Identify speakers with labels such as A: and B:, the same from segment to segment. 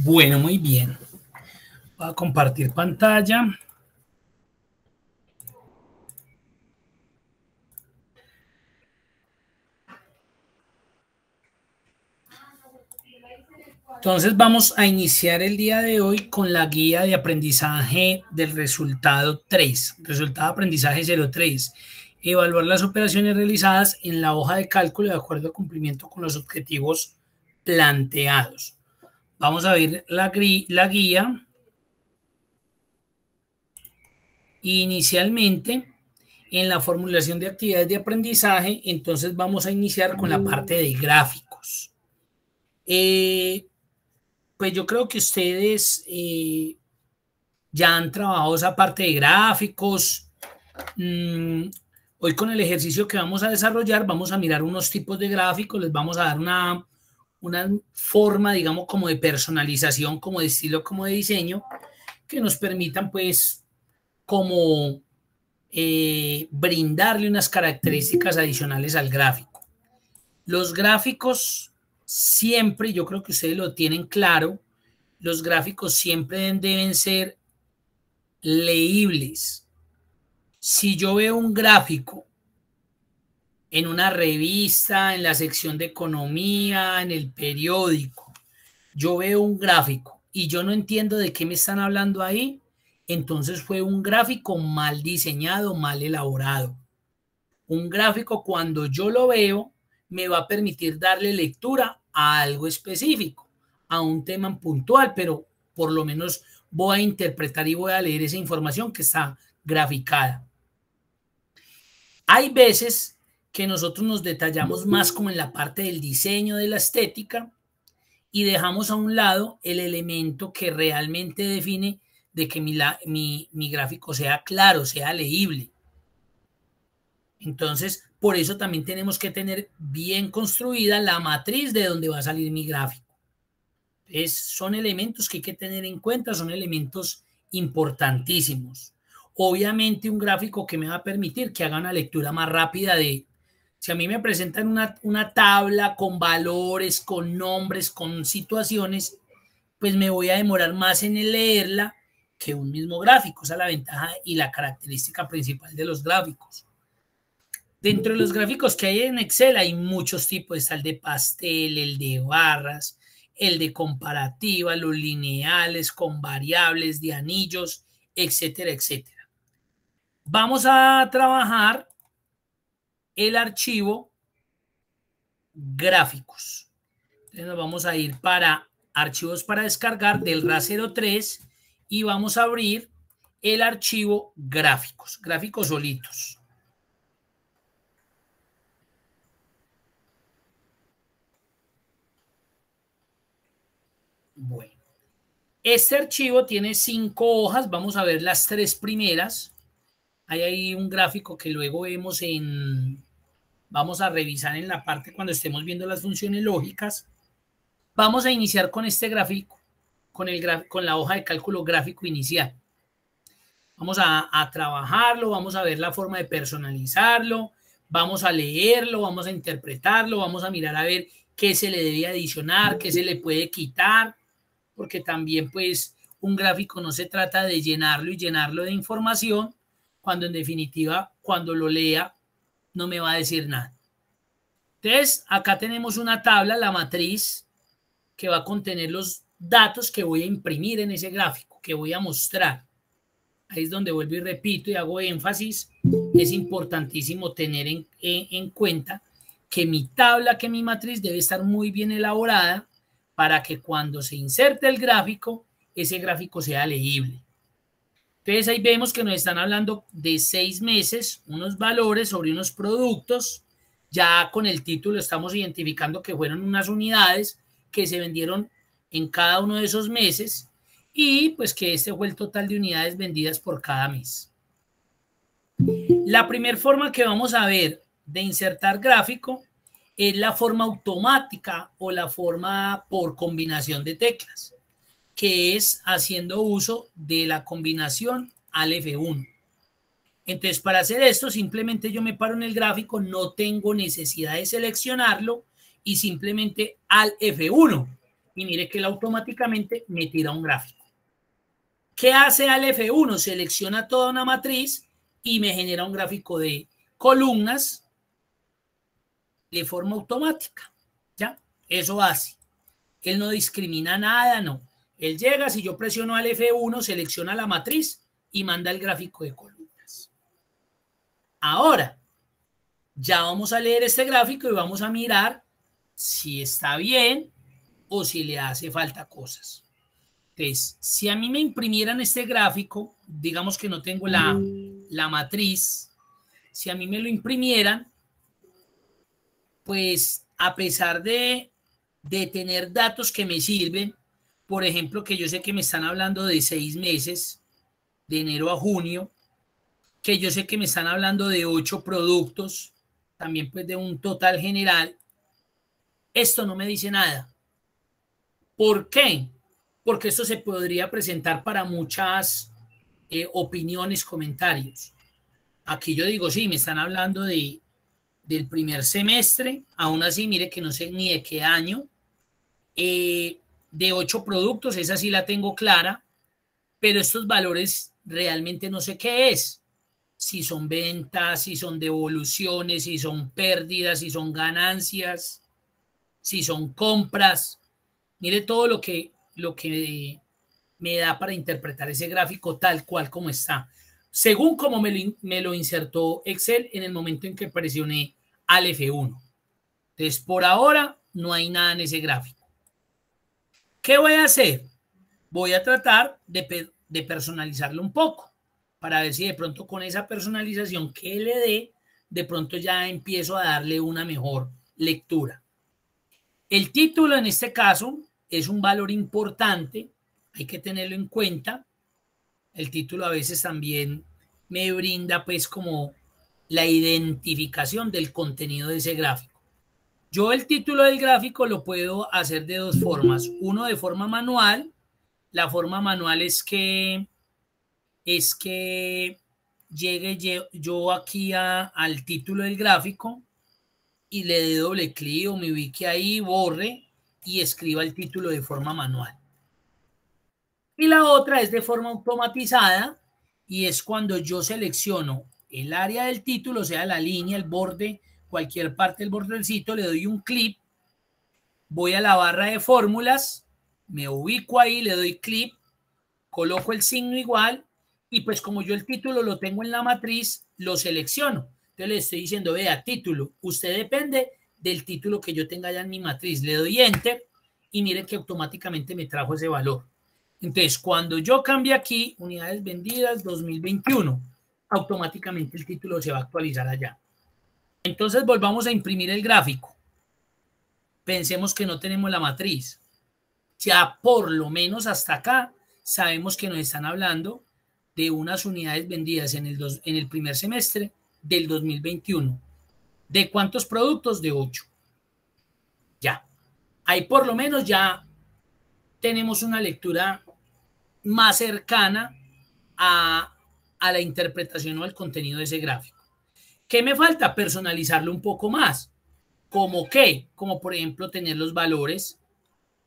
A: Bueno, muy bien. Voy a compartir pantalla. Entonces vamos a iniciar el día de hoy con la guía de aprendizaje del resultado 3, resultado de aprendizaje 03. Evaluar las operaciones realizadas en la hoja de cálculo de acuerdo al cumplimiento con los objetivos planteados. Vamos a ver la guía. Inicialmente, en la formulación de actividades de aprendizaje, entonces vamos a iniciar con la parte de gráficos. Pues yo creo que ustedes ya han trabajado esa parte de gráficos. Hoy con el ejercicio que vamos a desarrollar, vamos a mirar unos tipos de gráficos, les vamos a dar una forma, digamos, como de personalización, como de estilo, como de diseño, que nos permitan, pues, como brindarle unas características adicionales al gráfico. Los gráficos siempre, yo creo que ustedes lo tienen claro, los gráficos siempre deben ser leíbles. Si yo veo un gráfico en una revista, en la sección de economía, en el periódico, yo veo un gráfico y yo no entiendo de qué me están hablando ahí, entonces fue un gráfico mal diseñado, mal elaborado. Un gráfico, cuando yo lo veo, me va a permitir darle lectura a algo específico, a un tema puntual, pero por lo menos voy a interpretar y voy a leer esa información que está graficada. Hay veces que nosotros nos detallamos más como en la parte del diseño, de la estética, y dejamos a un lado el elemento que realmente define de que mi gráfico sea claro, sea leíble. Entonces, por eso también tenemos que tener bien construida la matriz de donde va a salir mi gráfico. Son elementos que hay que tener en cuenta, son elementos importantísimos. Obviamente un gráfico que me va a permitir que haga una lectura más rápida de, si a mí me presentan una tabla con valores, con nombres, con situaciones, pues me voy a demorar más en leerla que un mismo gráfico. Esa es la ventaja y la característica principal de los gráficos. Dentro de los gráficos que hay en Excel hay muchos tipos, está el de pastel, el de barras, el de comparativa, los lineales con variables, de anillos, etcétera, etcétera. Vamos a trabajar el archivo gráficos. Entonces nos vamos a ir para archivos para descargar del RA03 y vamos a abrir el archivo gráficos, gráficos solitos. Bueno, este archivo tiene 5 hojas, vamos a ver las 3 primeras. Hay ahí un gráfico que luego vemos vamos a revisar en la parte cuando estemos viendo las funciones lógicas. Vamos a iniciar con este gráfico, con la hoja de cálculo gráfico inicial. Vamos a trabajarlo, vamos a ver la forma de personalizarlo, vamos a leerlo, vamos a interpretarlo, vamos a mirar a ver qué se le debe adicionar, qué se le puede quitar, porque también pues un gráfico no se trata de llenarlo y llenarlo de información, cuando en definitiva cuando lo lea no me va a decir nada. Entonces acá tenemos una tabla, la matriz, que va a contener los datos que voy a imprimir en ese gráfico, que voy a mostrar. Ahí es donde vuelvo y repito y hago énfasis. Es importantísimo tener en cuenta que mi tabla, que mi matriz debe estar muy bien elaborada para que cuando se inserte el gráfico, ese gráfico sea leíble. Entonces ahí vemos que nos están hablando de 6 meses, unos valores sobre unos productos. Ya con el título estamos identificando que fueron unas unidades que se vendieron en cada uno de esos meses y pues que este fue el total de unidades vendidas por cada mes. La primera forma que vamos a ver de insertar gráfico es la forma automática o la forma por combinación de teclas, que es haciendo uso de la combinación al F1. Entonces, para hacer esto, simplemente yo me paro en el gráfico, no tengo necesidad de seleccionarlo y simplemente al F1 y mire que él automáticamente me tira un gráfico. ¿Qué hace al F1? Selecciona toda una matriz y me genera un gráfico de columnas de forma automática. ¿Ya? Eso hace. Él no discrimina nada, no. Él llega, si yo presiono al F1, selecciona la matriz y manda el gráfico de columnas. Ahora, ya vamos a leer este gráfico y vamos a mirar si está bien o si le hace falta cosas. Entonces, si a mí me imprimieran este gráfico, digamos que no tengo la matriz, si a mí me lo imprimieran, pues a pesar de tener datos que me sirven, por ejemplo, que yo sé que me están hablando de 6 meses, de enero a junio, que yo sé que me están hablando de 8 productos, también pues de un total general, esto no me dice nada. ¿Por qué? Porque esto se podría presentar para muchas opiniones, comentarios. Aquí yo digo, sí, me están hablando del primer semestre, aún así, mire que no sé ni de qué año, de 8 productos, esa sí la tengo clara, pero estos valores realmente no sé qué es. Si son ventas, si son devoluciones, si son pérdidas, si son ganancias, si son compras. Mire todo lo que me da para interpretar ese gráfico tal cual como está, según como me lo insertó Excel en el momento en que presioné al F1. Entonces, por ahora no hay nada en ese gráfico. ¿Qué voy a hacer? Voy a tratar de personalizarlo un poco para ver si de pronto con esa personalización que le dé, de pronto ya empiezo a darle una mejor lectura. El título en este caso es un valor importante, hay que tenerlo en cuenta. El título a veces también me brinda pues como la identificación del contenido de ese gráfico. Yo el título del gráfico lo puedo hacer de dos formas. Uno de forma manual. La forma manual es que llegue yo aquí al título del gráfico y le dé doble clic o me ubique ahí, borre y escriba el título de forma manual. Y la otra es de forma automatizada y es cuando yo selecciono el área del título, o sea, la línea, el borde, cualquier parte del borde del sitio, le doy un clic, voy a la barra de fórmulas, me ubico ahí, le doy clic, coloco el signo igual y pues como yo el título lo tengo en la matriz, lo selecciono. Entonces le estoy diciendo, vea, título, usted depende del título que yo tenga ya en mi matriz. Le doy enter y miren que automáticamente me trajo ese valor. Entonces, cuando yo cambie aquí, unidades vendidas 2021, automáticamente el título se va a actualizar allá. Entonces, volvamos a imprimir el gráfico. Pensemos que no tenemos la matriz. Ya por lo menos hasta acá sabemos que nos están hablando de unas unidades vendidas en el primer semestre del 2021. ¿De cuántos productos? De 8. Ya. Ahí por lo menos ya tenemos una lectura más cercana a la interpretación o al contenido de ese gráfico. ¿Qué me falta? Personalizarlo un poco más. ¿Cómo qué? Como por ejemplo tener los valores.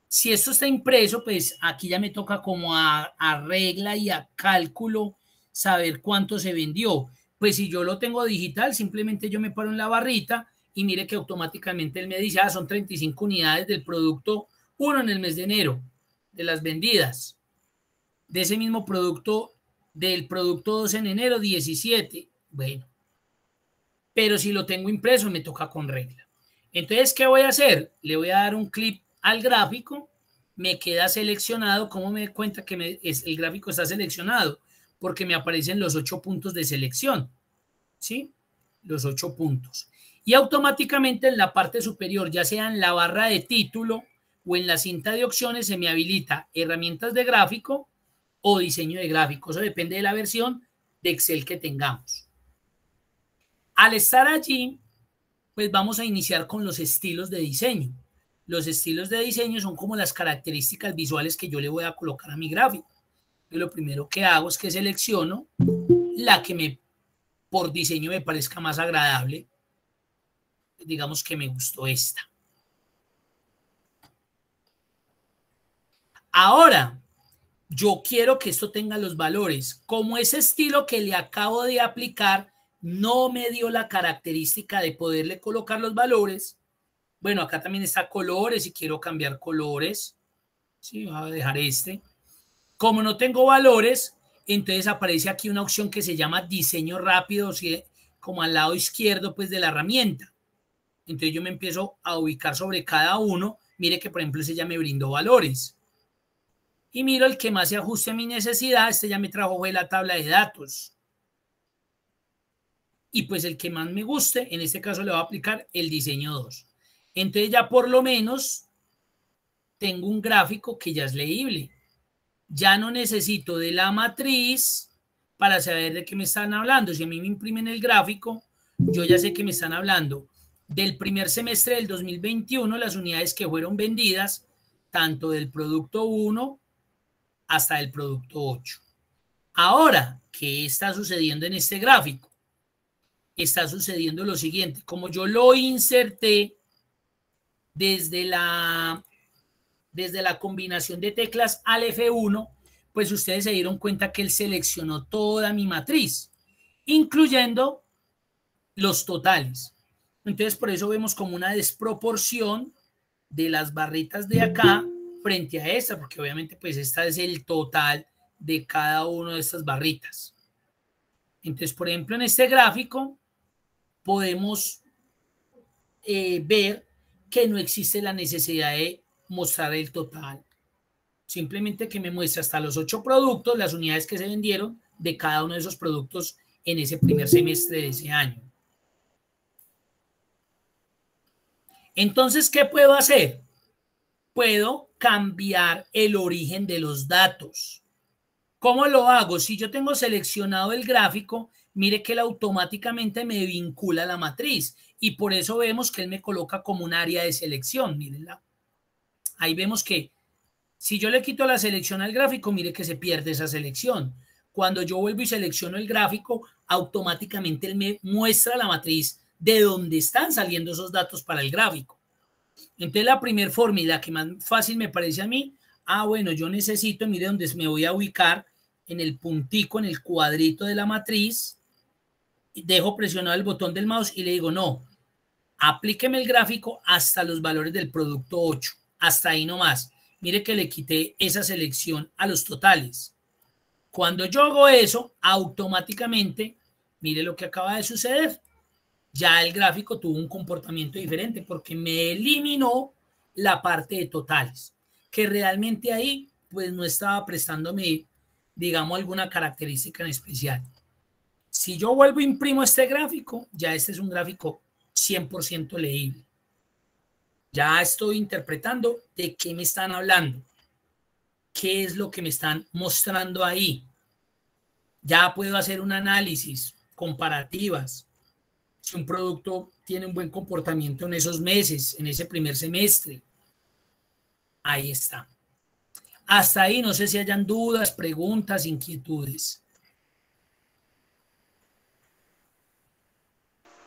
A: Si esto está impreso, pues aquí ya me toca como a regla y a cálculo saber cuánto se vendió. Pues si yo lo tengo digital, simplemente yo me paro en la barrita y mire que automáticamente él me dice, son 35 unidades del producto 1 en el mes de enero, de las vendidas. De ese mismo producto, del producto 2 en enero, 17. Bueno, pero si lo tengo impreso, me toca con regla. Entonces, ¿qué voy a hacer? Le voy a dar un clic al gráfico, me queda seleccionado. ¿Cómo me doy cuenta que el gráfico está seleccionado? Porque me aparecen los 8 puntos de selección, ¿sí? Los 8 puntos. Y automáticamente en la parte superior, ya sea en la barra de título o en la cinta de opciones, se me habilita herramientas de gráfico o diseño de gráfico. Eso depende de la versión de Excel que tengamos. Al estar allí, pues vamos a iniciar con los estilos de diseño. Los estilos de diseño son como las características visuales que yo le voy a colocar a mi gráfico. Y lo primero que hago es que selecciono la que por diseño me parezca más agradable. Digamos que me gustó esta. Ahora, yo quiero que esto tenga los valores. Como ese estilo que le acabo de aplicar no me dio la característica de poderle colocar los valores, bueno, acá también está colores y quiero cambiar colores. Sí, voy a dejar este. Como no tengo valores, entonces aparece aquí una opción que se llama diseño rápido, ¿sí? Como al lado izquierdo pues de la herramienta. Entonces yo me empiezo a ubicar sobre cada uno. Mire que por ejemplo ese ya me brindó valores. Y miro el que más se ajuste a mi necesidad. Este ya me trajo fue la tabla de datos. Y pues el que más me guste, en este caso le voy a aplicar el diseño 2. Entonces ya por lo menos tengo un gráfico que ya es leíble. Ya no necesito de la matriz para saber de qué me están hablando. Si a mí me imprimen el gráfico, yo ya sé que me están hablando del primer semestre del 2021, las unidades que fueron vendidas, tanto del producto 1 hasta el producto 8. Ahora, ¿qué está sucediendo en este gráfico? Está sucediendo lo siguiente. Como yo lo inserté desde la combinación de teclas al F1, pues ustedes se dieron cuenta que él seleccionó toda mi matriz, incluyendo los totales. Entonces, por eso vemos como una desproporción de las barritas de acá frente a esta, porque obviamente pues esta es el total de cada una de estas barritas. Entonces, por ejemplo, en este gráfico podemos ver que no existe la necesidad de mostrar el total. Simplemente que me muestre hasta los 8 productos, las unidades que se vendieron de cada uno de esos productos en ese primer semestre de ese año. Entonces, ¿qué puedo hacer? Puedo cambiar el origen de los datos. ¿Cómo lo hago? Si yo tengo seleccionado el gráfico, mire que él automáticamente me vincula a la matriz y por eso vemos que él me coloca como un área de selección. Mírenla. Ahí vemos que si yo le quito la selección al gráfico, mire que se pierde esa selección. Cuando yo vuelvo y selecciono el gráfico, automáticamente él me muestra la matriz de donde están saliendo esos datos para el gráfico. Entonces la primera forma y la que más fácil me parece a mí, bueno, yo necesito, mire donde me voy a ubicar en el puntico, en el cuadrito de la matriz, dejo presionado el botón del mouse y le digo, no, aplíqueme el gráfico hasta los valores del producto 8, hasta ahí nomás. Mire que le quité esa selección a los totales. Cuando yo hago eso, automáticamente, mire lo que acaba de suceder. Ya el gráfico tuvo un comportamiento diferente porque me eliminó la parte de totales, que realmente ahí pues no estaba prestándome, digamos, alguna característica en especial. Si yo vuelvo e imprimo este gráfico, ya este es un gráfico 100% leíble. Ya estoy interpretando de qué me están hablando, qué es lo que me están mostrando ahí. Ya puedo hacer un análisis, comparativas. Si un producto tiene un buen comportamiento en esos meses, en ese primer semestre. Ahí está. Hasta ahí no sé si hayan dudas, preguntas, inquietudes.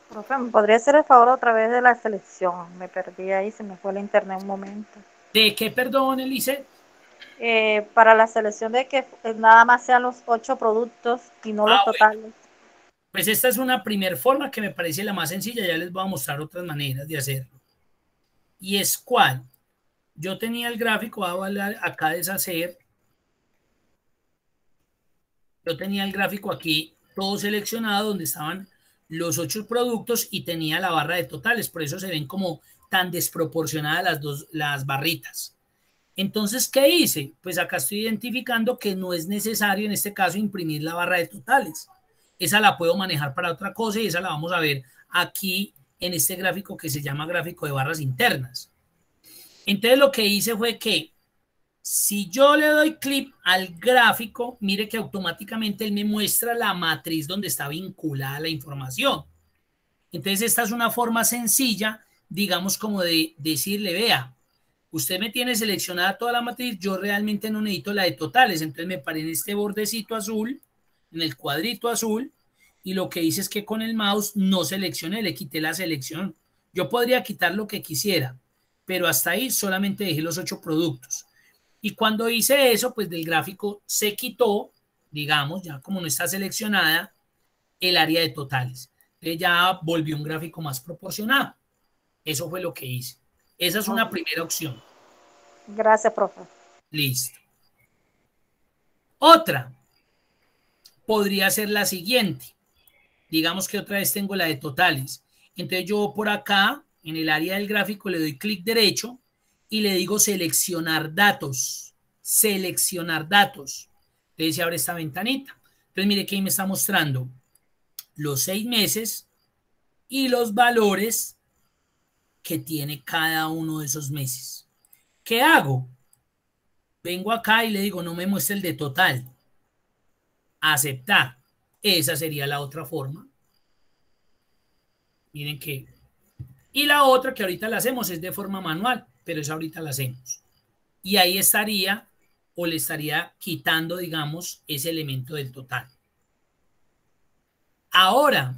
B: Profe, ¿me podría hacer el favor otra vez de la selección? Me perdí ahí, se me fue el internet un momento.
A: ¿De qué, perdón, Elise?
B: Para la selección de que nada más sean los 8 productos y no los totales.
A: Bueno. Pues esta es una primera forma que me parece la más sencilla. Ya les voy a mostrar otras maneras de hacerlo. ¿Y es cuál? Yo tenía el gráfico, voy a acá deshacer. Yo tenía el gráfico aquí todo seleccionado donde estaban los 8 productos y tenía la barra de totales. Por eso se ven como tan desproporcionadas las barritas. Entonces, ¿qué hice? Pues acá estoy identificando que no es necesario en este caso imprimir la barra de totales. Esa la puedo manejar para otra cosa y esa la vamos a ver aquí en este gráfico que se llama gráfico de barras internas. Entonces lo que hice fue que si yo le doy clic al gráfico, mire que automáticamente él me muestra la matriz donde está vinculada la información. Entonces esta es una forma sencilla, digamos como de decirle, vea, usted me tiene seleccionada toda la matriz, yo realmente no necesito la de totales, entonces me paré en este bordecito azul, en el cuadrito azul, y lo que hice es que con el mouse no seleccioné, le quité la selección. Yo podría quitar lo que quisiera, pero hasta ahí solamente dejé los 8 productos. Y cuando hice eso, pues del gráfico se quitó, digamos, ya como no está seleccionada, el área de totales. Entonces ya volvió un gráfico más proporcionado. Eso fue lo que hice. Esa es una primera opción.
B: Gracias, profe.
A: Listo. Otra podría ser la siguiente. Digamos que otra vez tengo la de totales. Entonces yo por acá, en el área del gráfico, le doy clic derecho y le digo seleccionar datos. Seleccionar datos. Entonces se abre esta ventanita. Entonces mire que ahí me está mostrando los 6 meses y los valores que tiene cada uno de esos meses. ¿Qué hago? Vengo acá y le digo, no me muestre el de total. Aceptar. Esa sería la otra forma. Miren que... Y la otra que ahorita la hacemos es de forma manual, pero esa ahorita la hacemos. Y ahí estaría o le estaría quitando, digamos, ese elemento del total. Ahora,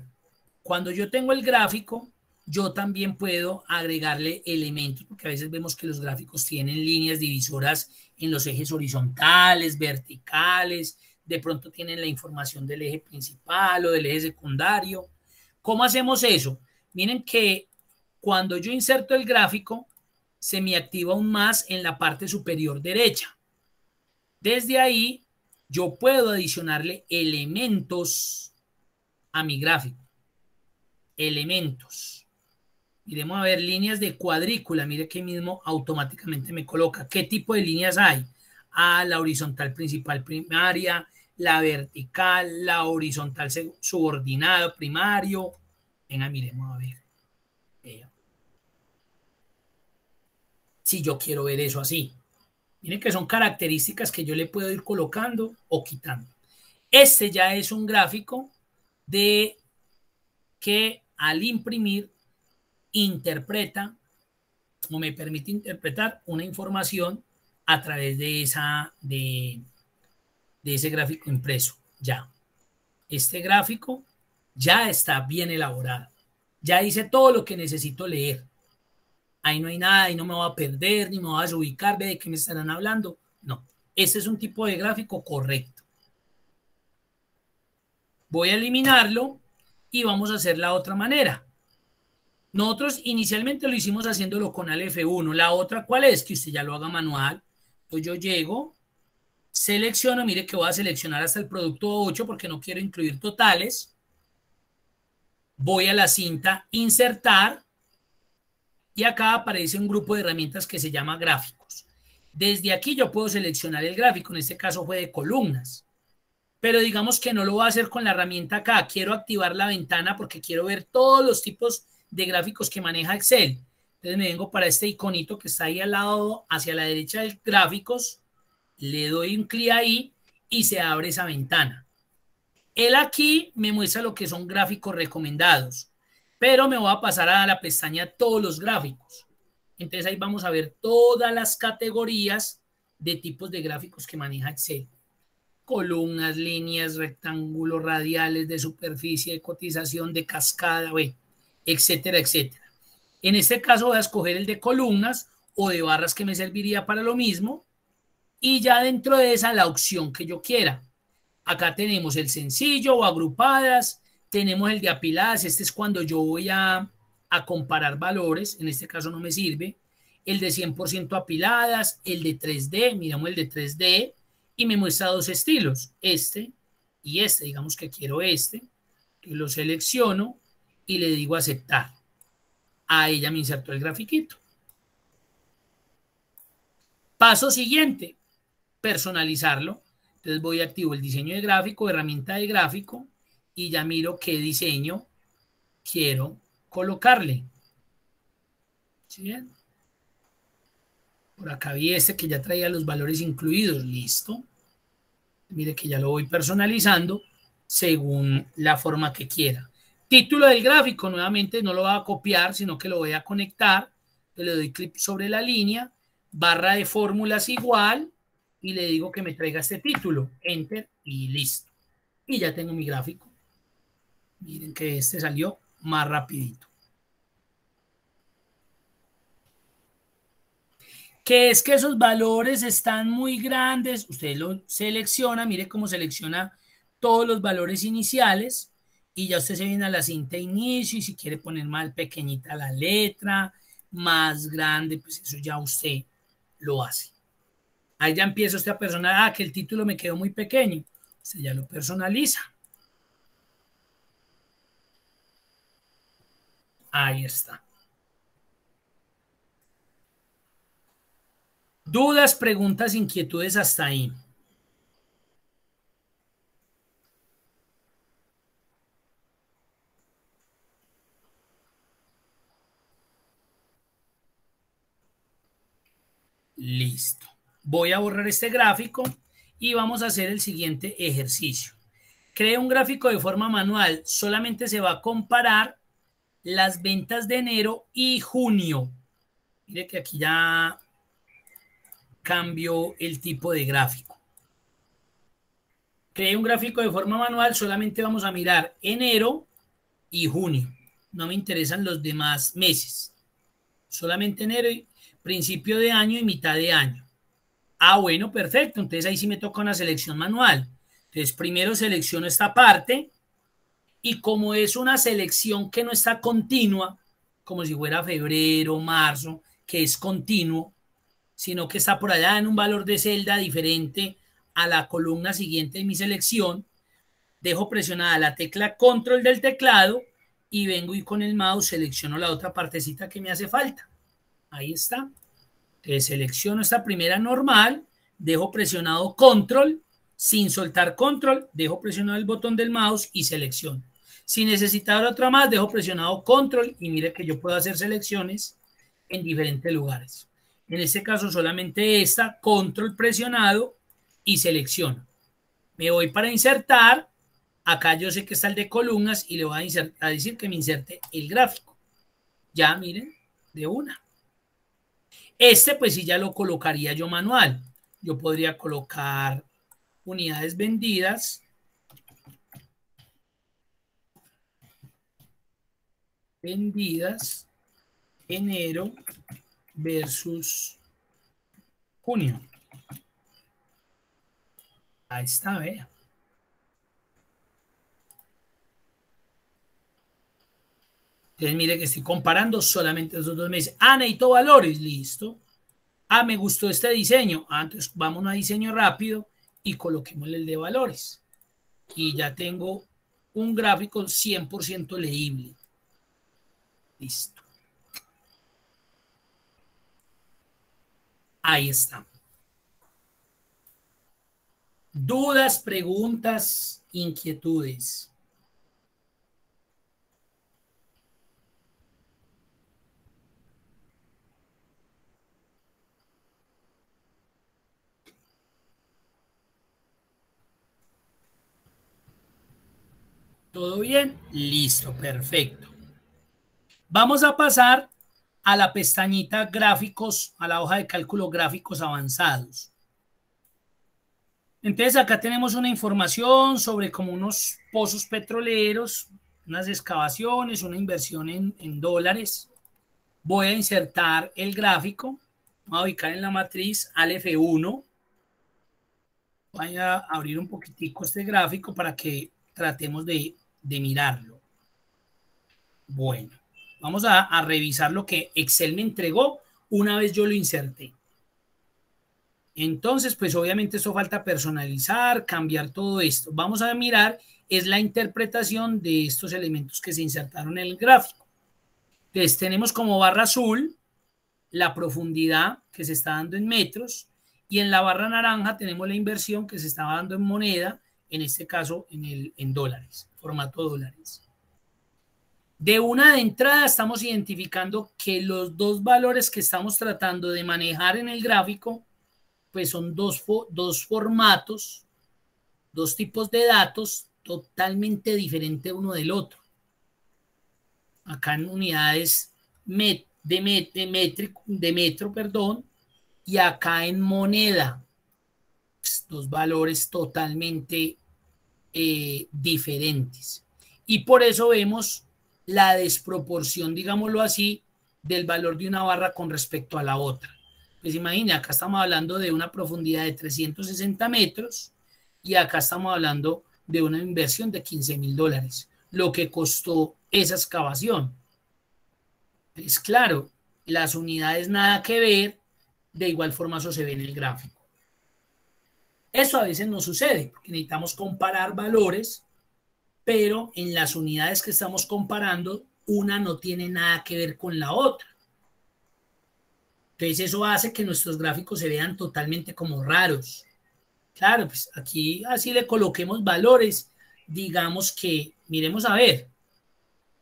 A: cuando yo tengo el gráfico, yo también puedo agregarle elementos, porque a veces vemos que los gráficos tienen líneas divisoras en los ejes horizontales, verticales, de pronto tienen la información del eje principal o del eje secundario. ¿Cómo hacemos eso? Miren que cuando yo inserto el gráfico, se me activa aún más en la parte superior derecha. Desde ahí, yo puedo adicionarle elementos a mi gráfico. Elementos. Miremos a ver líneas de cuadrícula. Mire que mismo automáticamente me coloca. ¿Qué tipo de líneas hay? La horizontal principal primaria, la vertical, la horizontal subordinado primario. Venga, miremos a ver. Si yo quiero ver eso así. Miren que son características que yo le puedo ir colocando o quitando. Este ya es un gráfico de que al imprimir interpreta o me permite interpretar una información a través de ese gráfico impreso. Ya. Este gráfico ya está bien elaborado. Ya hice todo lo que necesito leer. Ahí no hay nada, ahí no me voy a perder, ni me voy a desubicar, ve de qué me estarán hablando. No, este es un tipo de gráfico correcto. Voy a eliminarlo y vamos a hacer la otra manera. Nosotros inicialmente lo hicimos haciéndolo con Alt F1. La otra, ¿cuál es? Que usted ya lo haga manual. Entonces yo llego, selecciono, mire que voy a seleccionar hasta el producto 8 porque no quiero incluir totales. Voy a la cinta insertar y acá aparece un grupo de herramientas que se llama gráficos. Desde aquí yo puedo seleccionar el gráfico, en este caso fue de columnas. Pero digamos que no lo voy a hacer con la herramienta acá. Quiero activar la ventana porque quiero ver todos los tipos de gráficos que maneja Excel. Entonces me vengo para este iconito que está ahí al lado, hacia la derecha de gráficos, le doy un clic ahí y se abre esa ventana. Él aquí me muestra lo que son gráficos recomendados, pero me voy a pasar a la pestaña todos los gráficos. Entonces ahí vamos a ver todas las categorías de tipos de gráficos que maneja Excel. Columnas, líneas, rectángulos, radiales, de superficie, de cotización, de cascada, etcétera, etcétera. En este caso voy a escoger el de columnas o de barras que me serviría para lo mismo y ya dentro de esa la opción que yo quiera. Acá tenemos el sencillo o agrupadas, tenemos el de apiladas, este es cuando yo voy a comparar valores, en este caso no me sirve, el de 100% apiladas, el de 3D, miramos el de 3D y me muestra dos estilos, este y este, digamos que quiero este, lo selecciono y le digo aceptar. Ahí ya me insertó el grafiquito. Paso siguiente, personalizarlo. Entonces voy a activo el diseño de gráfico, herramienta de gráfico y ya miro qué diseño quiero colocarle. ¿Sí bien? Por acá vi este que ya traía los valores incluidos. Listo. Mire que ya lo voy personalizando según la forma que quiera. Título del gráfico, nuevamente no lo voy a copiar, sino que lo voy a conectar. Le doy clic sobre la línea, barra de fórmulas igual, y le digo que me traiga este título. Enter y listo. Y ya tengo mi gráfico. Miren que este salió más rapidito. Que es que esos valores están muy grandes, usted lo selecciona, mire cómo selecciona todos los valores iniciales y ya usted se viene a la cinta inicio y si quiere poner más pequeñita la letra, más grande, pues eso ya usted lo hace. Ahí ya empieza usted a personalizar, que el título me quedó muy pequeño, usted ya lo personaliza. Ahí está. Dudas, preguntas, inquietudes hasta ahí. Listo. Voy a borrar este gráfico y vamos a hacer el siguiente ejercicio. Cree un gráfico de forma manual. Solamente se va a comparar las ventas de enero y junio. Mire que aquí ya cambió el tipo de gráfico. Cree un gráfico de forma manual. Solamente vamos a mirar enero y junio. No me interesan los demás meses. Solamente enero y principio de año y mitad de año. Ah, bueno, perfecto. Entonces ahí sí me toca una selección manual. Entonces primero selecciono esta parte y como es una selección que no está continua, como si fuera febrero, marzo, que es continuo, sino que está por allá en un valor de celda diferente a la columna siguiente de mi selección, dejo presionada la tecla control del teclado y vengo y con el mouse selecciono la otra partecita que me hace falta. Ahí está. Entonces selecciono esta primera normal, dejo presionado control, sin soltar control, dejo presionado el botón del mouse y selecciono. Si necesitara otra más, dejo presionado control y mire que yo puedo hacer selecciones en diferentes lugares. En este caso solamente esta, control presionado y selecciono. Me voy para insertar, acá yo sé que está el de columnas y le voy a decir que me inserte el gráfico. Ya miren, de una. Este pues sí ya lo colocaría yo manual. Yo podría colocar unidades vendidas. Vendidas enero versus junio. Ahí está, vea. Entonces mire que estoy comparando solamente esos 2 meses. Ah, necesito valores, listo. Ah, me gustó este diseño. Ah, entonces vamos a diseño rápido y coloquémosle el de valores. Y ya tengo un gráfico 100% leíble. Listo. Ahí está. Dudas, preguntas, inquietudes. ¿Todo bien? Listo, perfecto. Vamos a pasar a la pestañita gráficos, a la hoja de cálculo gráficos avanzados. Entonces acá tenemos una información sobre como unos pozos petroleros, unas excavaciones, una inversión en dólares. Voy a insertar el gráfico, voy a ubicar en la matriz al F1. Voy a abrir un poquitico este gráfico para que tratemos de mirarlo. Bueno, vamos a revisar lo que Excel me entregó una vez yo lo inserté. Entonces, pues obviamente esto falta personalizar, cambiar todo esto. Vamos a mirar, es la interpretación de estos elementos que se insertaron en el gráfico. Entonces, tenemos como barra azul la profundidad que se está dando en metros y en la barra naranja tenemos la inversión que se estaba dando en moneda, en este caso en dólares, formato dólares. De una de entrada estamos identificando que los dos valores que estamos tratando de manejar en el gráfico pues son dos formatos, dos tipos de datos totalmente diferentes uno del otro. Acá en unidades de metro, perdón, y acá en moneda, pues, dos valores totalmente diferentes. Y por eso vemos la desproporción, digámoslo así, del valor de una barra con respecto a la otra. Pues imagina, acá estamos hablando de una profundidad de 360 metros y acá estamos hablando de una inversión de $15,000, lo que costó esa excavación. Pues claro, las unidades nada que ver, de igual forma eso se ve en el gráfico. Eso a veces no sucede, porque necesitamos comparar valores, pero en las unidades que estamos comparando, una no tiene nada que ver con la otra. Entonces eso hace que nuestros gráficos se vean totalmente como raros. Claro, pues aquí así le coloquemos valores, digamos que, miremos a ver,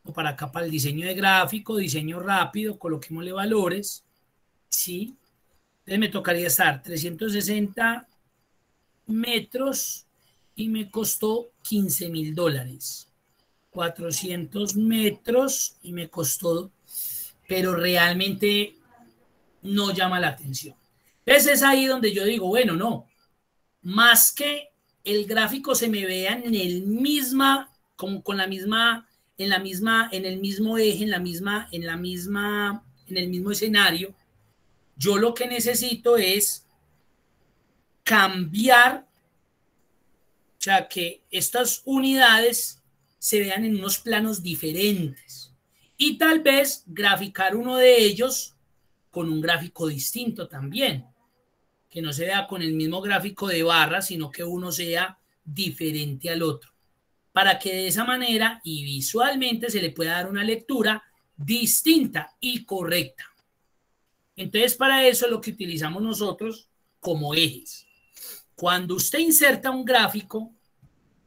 A: o para acá para el diseño de gráfico, diseño rápido, coloquémosle valores, ¿sí? Entonces me tocaría estar 360 metros y me costó $15,000. 400 metros y me costó, pero realmente no llama la atención. Entonces es ahí donde yo digo, bueno, no, más que el gráfico se me vea en el misma, como con la misma, en el mismo eje, en el mismo escenario, yo lo que necesito es cambiar, o sea, que estas unidades se vean en unos planos diferentes y tal vez graficar uno de ellos con un gráfico distinto también, que no se vea con el mismo gráfico de barras, sino que uno sea diferente al otro, para que de esa manera y visualmente se le pueda dar una lectura distinta y correcta. Entonces, para eso es lo que utilizamos nosotros como ejes. Cuando usted inserta un gráfico,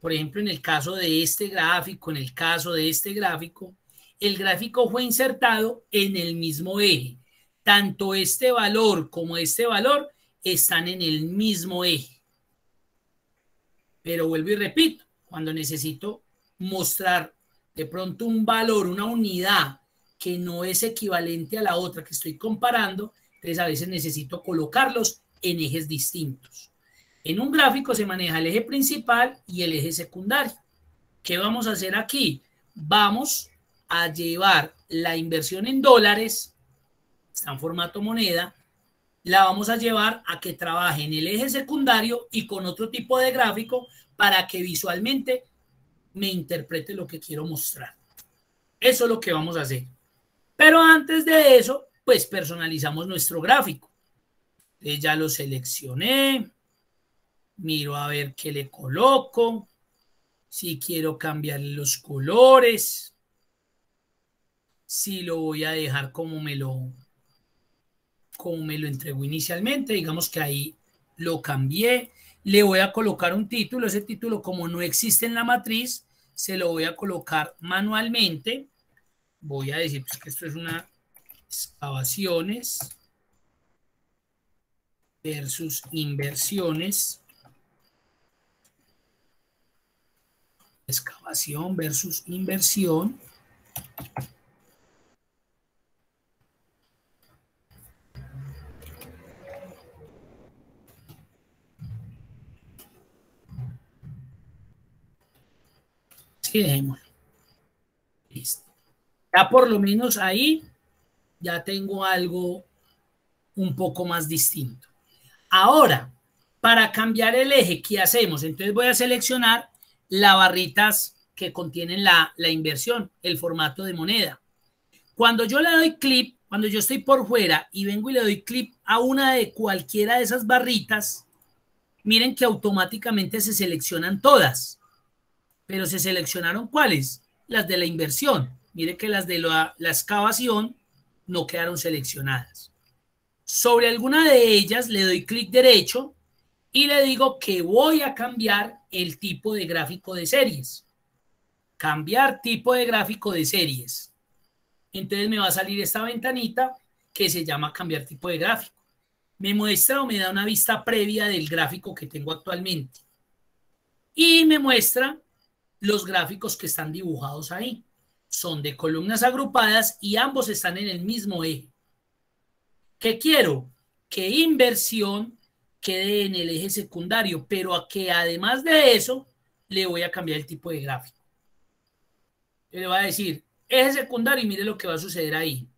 A: por ejemplo, en el caso de este gráfico, en el caso de este gráfico, el gráfico fue insertado en el mismo eje. Tanto este valor como este valor están en el mismo eje. Pero vuelvo y repito, cuando necesito mostrar de pronto un valor, una unidad que no es equivalente a la otra que estoy comparando, entonces a veces necesito colocarlos en ejes distintos. En un gráfico se maneja el eje principal y el eje secundario. ¿Qué vamos a hacer aquí? Vamos a llevar la inversión en dólares, está en formato moneda, la vamos a llevar a que trabaje en el eje secundario y con otro tipo de gráfico para que visualmente me interprete lo que quiero mostrar. Eso es lo que vamos a hacer. Pero antes de eso, pues personalizamos nuestro gráfico. Entonces ya lo seleccioné, miro a ver qué le coloco, si quiero cambiar los colores, si lo voy a dejar como me lo entregó inicialmente, digamos que ahí lo cambié, le voy a colocar un título, ese título como no existe en la matriz, se lo voy a colocar manualmente, voy a decir pues, que esto es una excavaciones versus inversiones, excavación versus inversión. Sí, dejémoslo. Listo. Ya por lo menos ahí ya tengo algo un poco más distinto. Ahora, para cambiar el eje, ¿qué hacemos? Entonces voy a seleccionar las barritas que contienen la inversión, el formato de moneda. Cuando yo le doy clic, cuando yo estoy por fuera y vengo y le doy clic a una de cualquiera de esas barritas, miren que automáticamente se seleccionan todas. Pero se seleccionaron ¿cuáles? Las de la inversión. Mire que las de la excavación no quedaron seleccionadas. Sobre alguna de ellas le doy clic derecho y le digo que voy a cambiar el tipo de gráfico de series. Cambiar tipo de gráfico de series. Entonces me va a salir esta ventanita que se llama cambiar tipo de gráfico. Me muestra o me da una vista previa del gráfico que tengo actualmente. Y me muestra los gráficos que están dibujados ahí. Son de columnas agrupadas y ambos están en el mismo eje. ¿Qué quiero? Que inversión quede en el eje secundario, pero a que además de eso le voy a cambiar el tipo de gráfico. Le voy a decir eje secundario y mire lo que va a suceder ahí.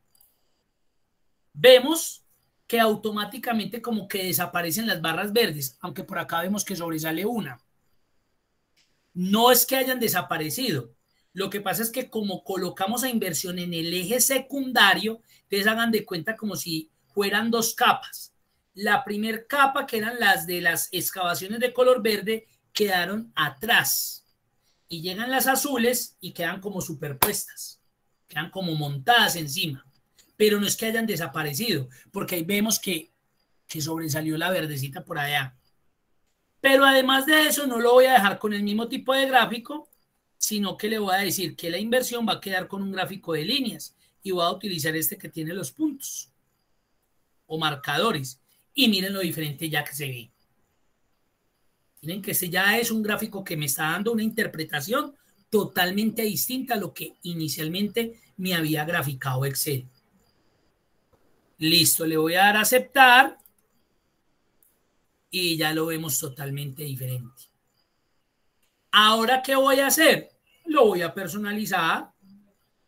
A: Vemos que automáticamente como que desaparecen las barras verdes, aunque por acá vemos que sobresale una. No es que hayan desaparecido. Lo que pasa es que como colocamos a inversión en el eje secundario, ustedes hagan de cuenta como si fueran dos capas. La primera capa, que eran las de las excavaciones de color verde, quedaron atrás. Y llegan las azules y quedan como superpuestas. Quedan como montadas encima. Pero no es que hayan desaparecido, porque ahí vemos que sobresalió la verdecita por allá. Pero además de eso, no lo voy a dejar con el mismo tipo de gráfico, sino que le voy a decir que la inversión va a quedar con un gráfico de líneas y voy a utilizar este que tiene los puntos o marcadores. Y miren lo diferente ya que se ve. Miren que este ya es un gráfico que me está dando una interpretación totalmente distinta a lo que inicialmente me había graficado Excel. Listo, le voy a dar a aceptar y ya lo vemos totalmente diferente. Ahora, ¿qué voy a hacer? Lo voy a personalizar.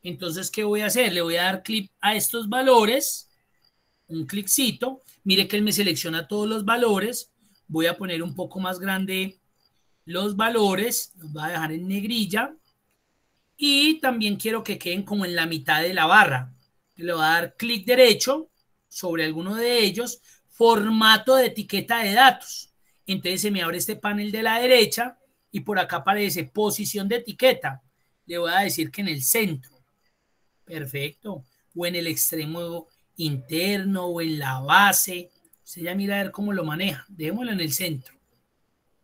A: Entonces, ¿qué voy a hacer? Le voy a dar clic a estos valores, un cliccito. Mire que él me selecciona todos los valores. Voy a poner un poco más grande los valores. Los voy a dejar en negrilla. Y también quiero que queden como en la mitad de la barra. Le voy a dar clic derecho sobre alguno de ellos. Formato de etiqueta de datos. Entonces se me abre este panel de la derecha y por acá aparece posición de etiqueta. Le voy a decir que en el centro. Perfecto. O en el extremo interno o en la base. Usted ya mira a ver cómo lo maneja. Dejémoslo en el centro.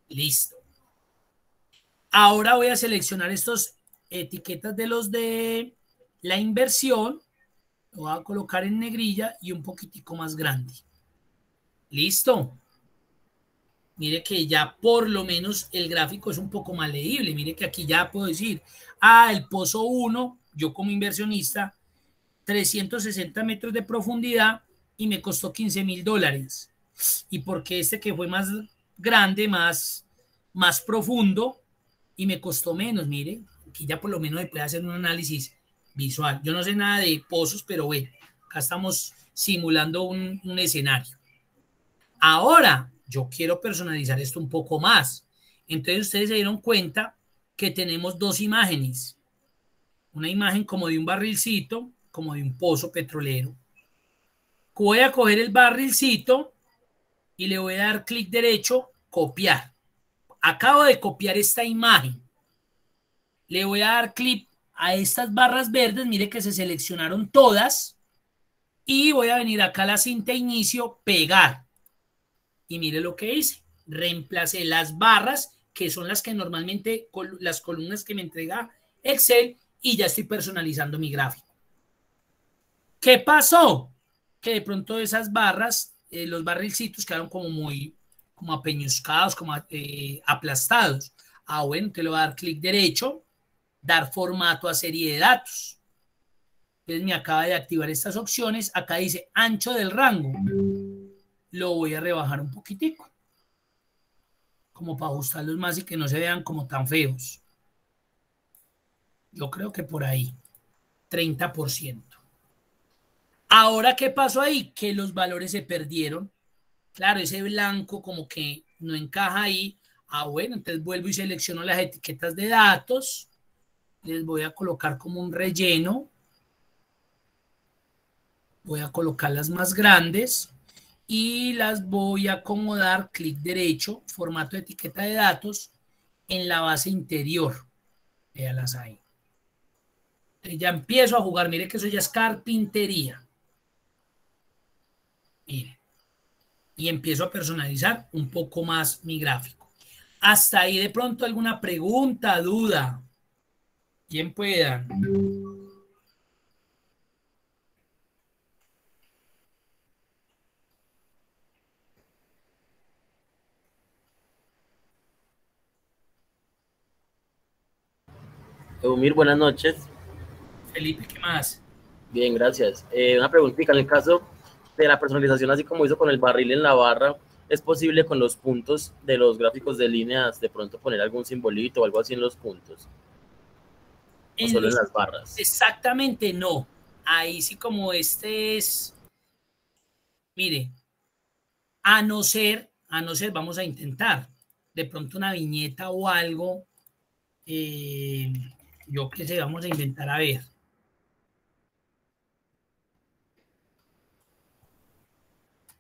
A: Listo. Ahora voy a seleccionar estos etiquetas de los de la inversión. Lo voy a colocar en negrilla y un poquitico más grande. Listo. Mire que ya por lo menos el gráfico es un poco más leíble. Mire que aquí ya puedo decir, el pozo 1, yo como inversionista, 360 metros de profundidad y me costó $15,000. Y porque este que fue más grande, más profundo y me costó menos, mire, aquí ya por lo menos se puede hacer un análisis visual. Yo no sé nada de pozos, pero bueno, acá estamos simulando un escenario. Ahora, yo quiero personalizar esto un poco más. Entonces ustedes se dieron cuenta que tenemos dos imágenes. Una imagen como de un barrilcito, como de un pozo petrolero. Voy a coger el barrilcito y le voy a dar clic derecho, copiar. Acabo de copiar esta imagen. Le voy a dar clic a estas barras verdes. Mire que se seleccionaron todas. Y voy a venir acá a la cinta inicio, pegar. Y mire lo que hice. Reemplacé las barras, que son las que normalmente, las columnas que me entrega Excel, y ya estoy personalizando mi gráfico. ¿Qué pasó? Que de pronto esas barras, los barrilcitos quedaron como muy, como apeñuscados, como aplastados. Bueno, te lo voy a dar clic derecho, dar formato a serie de datos. Entonces me acaba de activar estas opciones. Acá dice ancho del rango. Lo voy a rebajar un poquitico, como para ajustarlos más y que no se vean como tan feos. Yo creo que por ahí, 30%. Ahora, ¿qué pasó ahí? Que los valores se perdieron. Claro, ese blanco como que no encaja ahí. Bueno, entonces vuelvo y selecciono las etiquetas de datos. Les voy a colocar como un relleno. Voy a colocarlas más grandes y las voy a acomodar, clic derecho, formato de etiqueta de datos, en la base interior. Véalas ahí. Ya empiezo a jugar. Mire que eso ya es carpintería. Mire. Y empiezo a personalizar un poco más mi gráfico. Hasta ahí de pronto alguna pregunta, duda. ¿Quién pueda?
C: Eumir, buenas noches.
A: Felipe, ¿qué más?
C: Bien, gracias. Una preguntita, en el caso de la personalización, así como hizo con el barril en la barra, ¿es posible con los puntos de los gráficos de líneas de pronto poner algún simbolito o algo así en los puntos? ¿O solo en las barras?
A: Exactamente no. Ahí sí como este es Mire, a no ser, vamos a intentar, de pronto una viñeta o algo, yo qué sé, vamos a intentar a ver.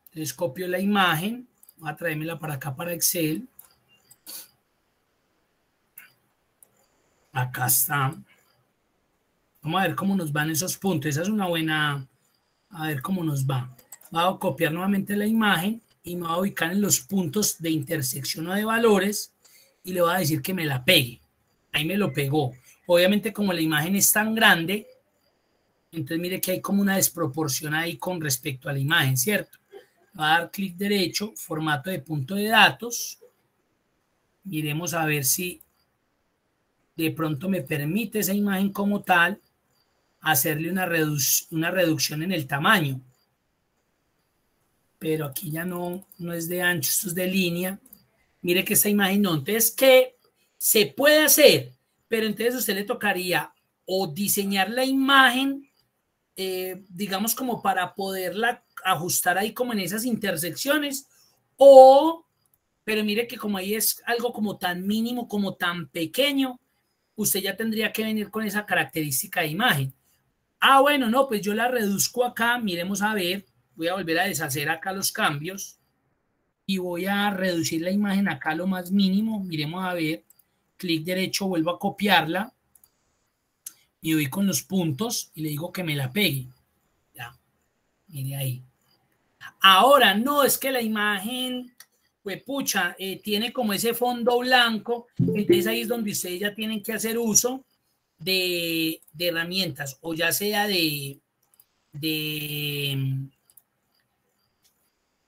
A: Entonces copio la imagen, voy a traérmela para acá para Excel. Acá está. Vamos a ver cómo nos van esos puntos. Esa es una buena, a ver cómo nos va. Voy a copiar nuevamente la imagen y me voy a ubicar en los puntos de intersección o de valores y le voy a decir que me la pegue. Ahí me lo pegó. Obviamente como la imagen es tan grande, entonces mire que hay como una desproporción ahí con respecto a la imagen, ¿cierto? Voy a dar clic derecho, formato de punto de datos. Miremos a ver si de pronto me permite esa imagen como tal hacerle una reducción en el tamaño. Pero aquí ya no es de ancho, esto es de línea. Mire que esta imagen no. Entonces, ¿qué se puede hacer? Pero entonces a usted le tocaría o diseñar la imagen, digamos como para poderla ajustar ahí como en esas intersecciones, o, pero mire que como ahí es algo como tan mínimo, como tan pequeño, usted ya tendría que venir con esa característica de imagen. Ah, bueno, no, pues yo la reduzco acá, miremos a ver, voy a volver a deshacer acá los cambios y voy a reducir la imagen acá a lo más mínimo, miremos a ver, clic derecho, vuelvo a copiarla y voy con los puntos y le digo que me la pegue. Ya, mire ahí. Ahora, no, es que la imagen, pues pucha, tiene como ese fondo blanco, entonces ahí es donde ustedes ya tienen que hacer uso de herramientas, o ya sea de,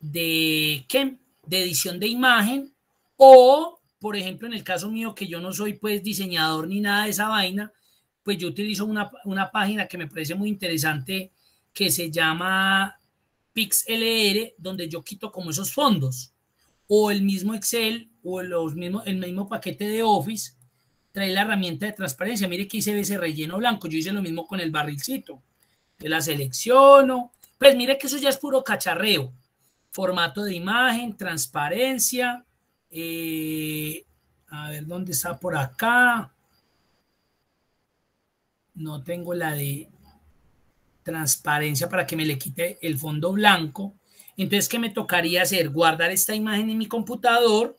A: ¿qué? De edición de imagen, o, por ejemplo, en el caso mío, que yo no soy pues diseñador ni nada de esa vaina, pues yo utilizo una página que me parece muy interesante que se llama PixLR, donde yo quito como esos fondos, o el mismo Excel, o el mismo paquete de Office, trae la herramienta de transparencia. Mire que ahí se ve ese relleno blanco, yo hice lo mismo con el barrilcito, que la selecciono, pues mire que eso ya es puro cacharreo. Formato de imagen, transparencia, a ver dónde está por acá. No tengo la de transparencia para que me le quite el fondo blanco. Entonces, ¿qué me tocaría hacer? Guardar esta imagen en mi computador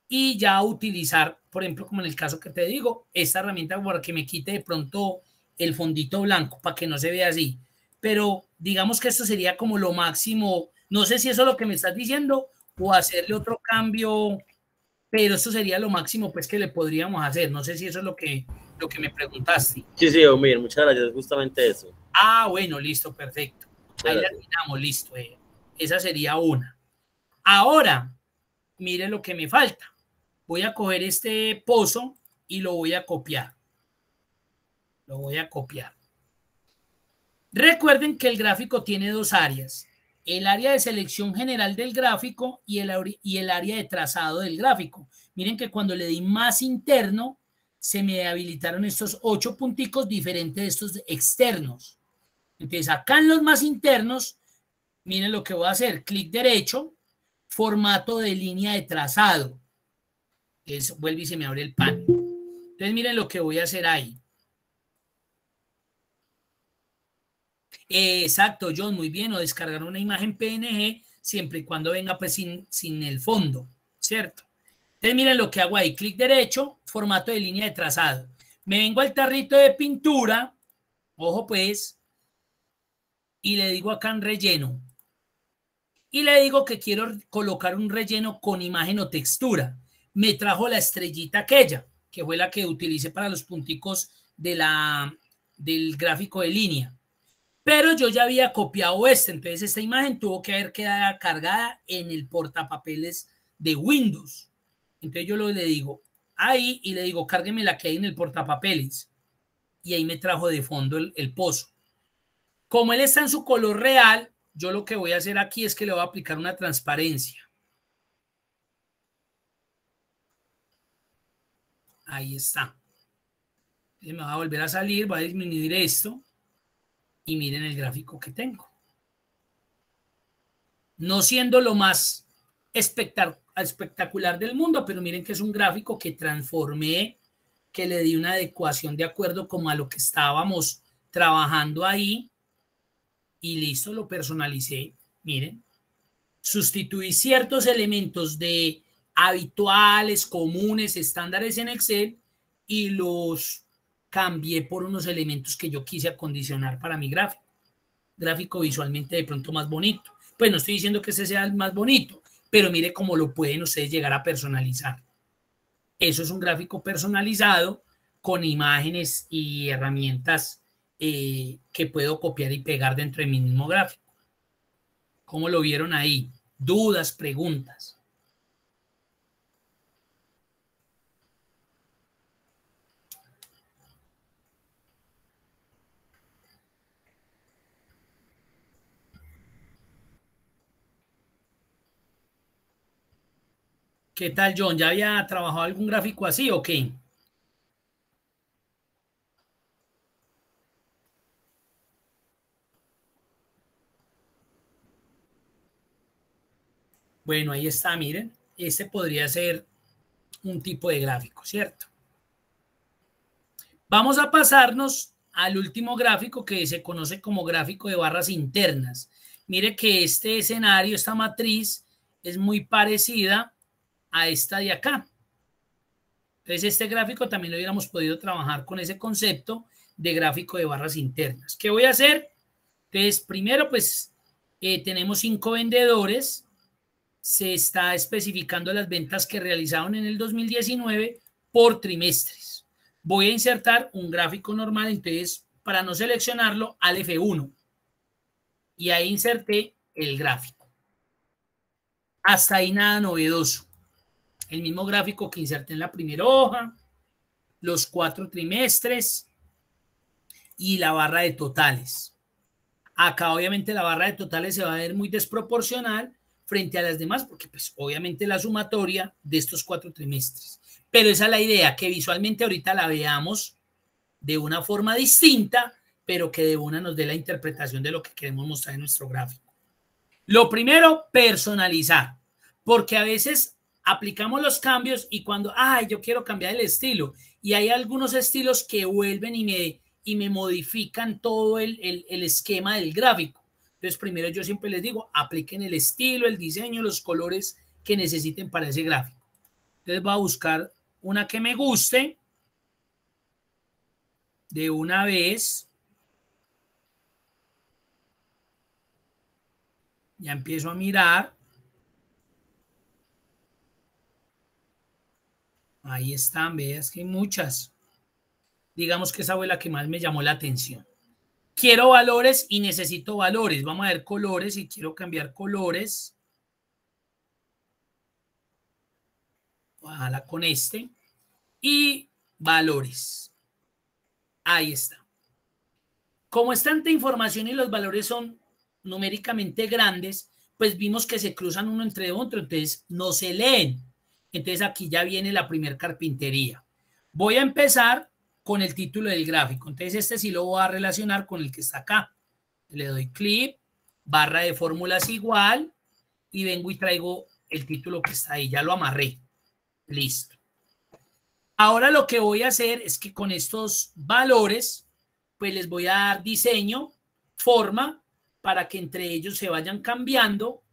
A: y ya utilizar, por ejemplo, como en el caso que te digo, esta herramienta para que me quite de pronto el fondito blanco, para que no se vea así. Pero digamos que esto sería como lo máximo. No sé si eso es lo que me estás diciendo o hacerle otro cambio, pero esto sería lo máximo pues que le podríamos hacer. No sé si eso es lo que me preguntaste.
C: Sí, sí, Omir, muchas gracias, justamente eso.
A: Ah, bueno, listo, perfecto.
C: Muchas
A: Ahí la
C: gracias.
A: terminamos, listo. Esa sería una. Ahora, mire lo que me falta. Voy a coger este pozo y lo voy a copiar. Lo voy a copiar. Recuerden que el gráfico tiene dos áreas. El área de selección general del gráfico y el área de trazado del gráfico. Miren que cuando le di más interno, se me habilitaron estos 8 punticos diferentes de estos externos. Entonces, acá en los más internos, miren lo que voy a hacer. Clic derecho, formato de línea de trazado. Entonces, vuelve y se me abre el panel. Entonces, miren lo que voy a hacer ahí. Exacto, John, muy bien. O descargar una imagen PNG siempre y cuando venga pues sin el fondo, ¿cierto? Entonces, miren lo que hago ahí. Clic derecho, formato de línea de trazado. Me vengo al tarrito de pintura, ojo pues, y le digo acá en relleno. Y le digo que quiero colocar un relleno con imagen o textura. Me trajo la estrellita aquella, que fue la que utilicé para los punticos del gráfico de línea. Pero yo ya había copiado entonces esta imagen tuvo que haber quedado cargada en el portapapeles de Windows. Entonces yo le digo ahí y le digo, cárgueme la que hay en el portapapeles. Y ahí me trajo de fondo el pozo. Como él está en su color real, yo lo que voy a hacer aquí es que le voy a aplicar una transparencia. Ahí está. Entonces me va a volver a salir, voy a disminuir esto y miren el gráfico que tengo. No siendo lo más espectacular del mundo, pero miren que es un gráfico que transformé, que le di una adecuación de acuerdo como a lo que estábamos trabajando ahí y listo, lo personalicé. Miren, sustituí ciertos elementos de habituales, comunes, estándares en Excel y los cambié por unos elementos que yo quise acondicionar para mi gráfico. Gráfico visualmente de pronto más bonito. Pues no estoy diciendo que ese sea el más bonito, pero mire cómo lo pueden ustedes llegar a personalizar. Eso es un gráfico personalizado con imágenes y herramientas que puedo copiar y pegar dentro de mi mismo gráfico. ¿Cómo lo vieron ahí? Dudas, preguntas. ¿Qué tal, John? ¿Ya había trabajado algún gráfico así o qué? Bueno, ahí está, miren. Este podría ser un tipo de gráfico, ¿cierto? Vamos a pasarnos al último gráfico que se conoce como gráfico de barras internas. Mire que este escenario, esta matriz, es muy parecida a esta de acá. Entonces, este gráfico también lo hubiéramos podido trabajar con ese concepto de gráfico de barras internas. ¿Qué voy a hacer? Entonces, primero, pues, tenemos 5 vendedores. Se está especificando las ventas que realizaron en el 2019 por trimestres. Voy a insertar un gráfico normal, entonces, para no seleccionarlo, al F1. Y ahí inserté el gráfico. Hasta ahí nada novedoso. El mismo gráfico que inserté en la primera hoja, los 4 trimestres y la barra de totales. Acá obviamente la barra de totales se va a ver muy desproporcional frente a las demás, porque pues obviamente la sumatoria de estos 4 trimestres. Pero esa es la idea, que visualmente ahorita la veamos de una forma distinta, pero que de una nos dé la interpretación de lo que queremos mostrar en nuestro gráfico. Lo primero, personalizar, porque a veces aplicamos los cambios y cuando, yo quiero cambiar el estilo, y hay algunos estilos que vuelven y me modifican todo el esquema del gráfico. Entonces, primero yo siempre les digo, apliquen el estilo, el diseño, los colores que necesiten para ese gráfico. Entonces voy a buscar una que me guste de una vez. Ya empiezo a mirar. Ahí están, veas que hay muchas. Digamos que esa fue la que más me llamó la atención. Quiero valores y necesito valores. Vamos a ver colores y quiero cambiar colores. Ojalá con este. Y valores. Ahí está. Como es tanta información y los valores son numéricamente grandes, pues vimos que se cruzan uno entre otro, entonces no se leen. Entonces aquí ya viene la primer carpintería. Voy a empezar con el título del gráfico. Entonces este sí lo voy a relacionar con el que está acá. Le doy clic, barra de fórmulas igual y vengo y traigo el título que está ahí. Ya lo amarré. Listo. Ahora lo que voy a hacer es que con estos valores, pues les voy a dar diseño, forma, para que entre ellos se vayan cambiando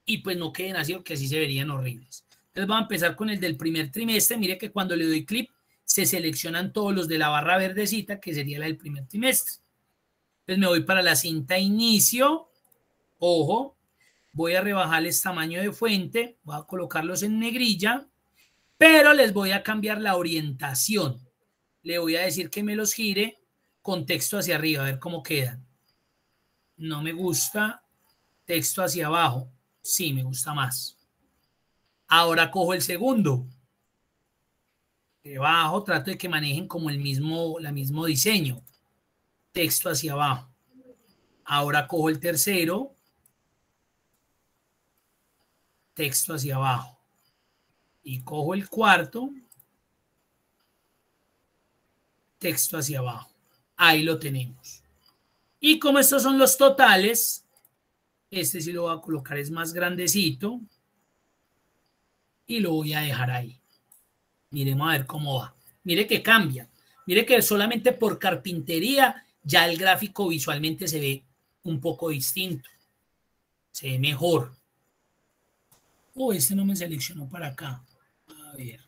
A: y pues no queden así, porque así se verían horribles. Entonces vamos a empezar con el del primer trimestre. Mire que cuando le doy clic, se seleccionan todos los de la barra verdecita, que sería la del primer trimestre. Entonces me voy para la cinta inicio. Ojo, voy a rebajarles tamaño de fuente, voy a colocarlos en negrilla, pero les voy a cambiar la orientación. Le voy a decir que me los gire con texto hacia arriba, a ver cómo quedan. No me gusta texto hacia abajo. Sí, me gusta más. Ahora cojo el segundo. Debajo trato de que manejen como el mismo diseño. Texto hacia abajo. Ahora cojo el tercero. Texto hacia abajo. Y cojo el cuarto. Texto hacia abajo. Ahí lo tenemos. Y como estos son los totales, Este sí lo voy a colocar, es más grandecito. Y lo voy a dejar ahí. Miremos a ver cómo va. Mire que cambia. Mire que solamente por carpintería ya el gráfico visualmente se ve un poco distinto. Se ve mejor. Este no me seleccionó para acá. A ver.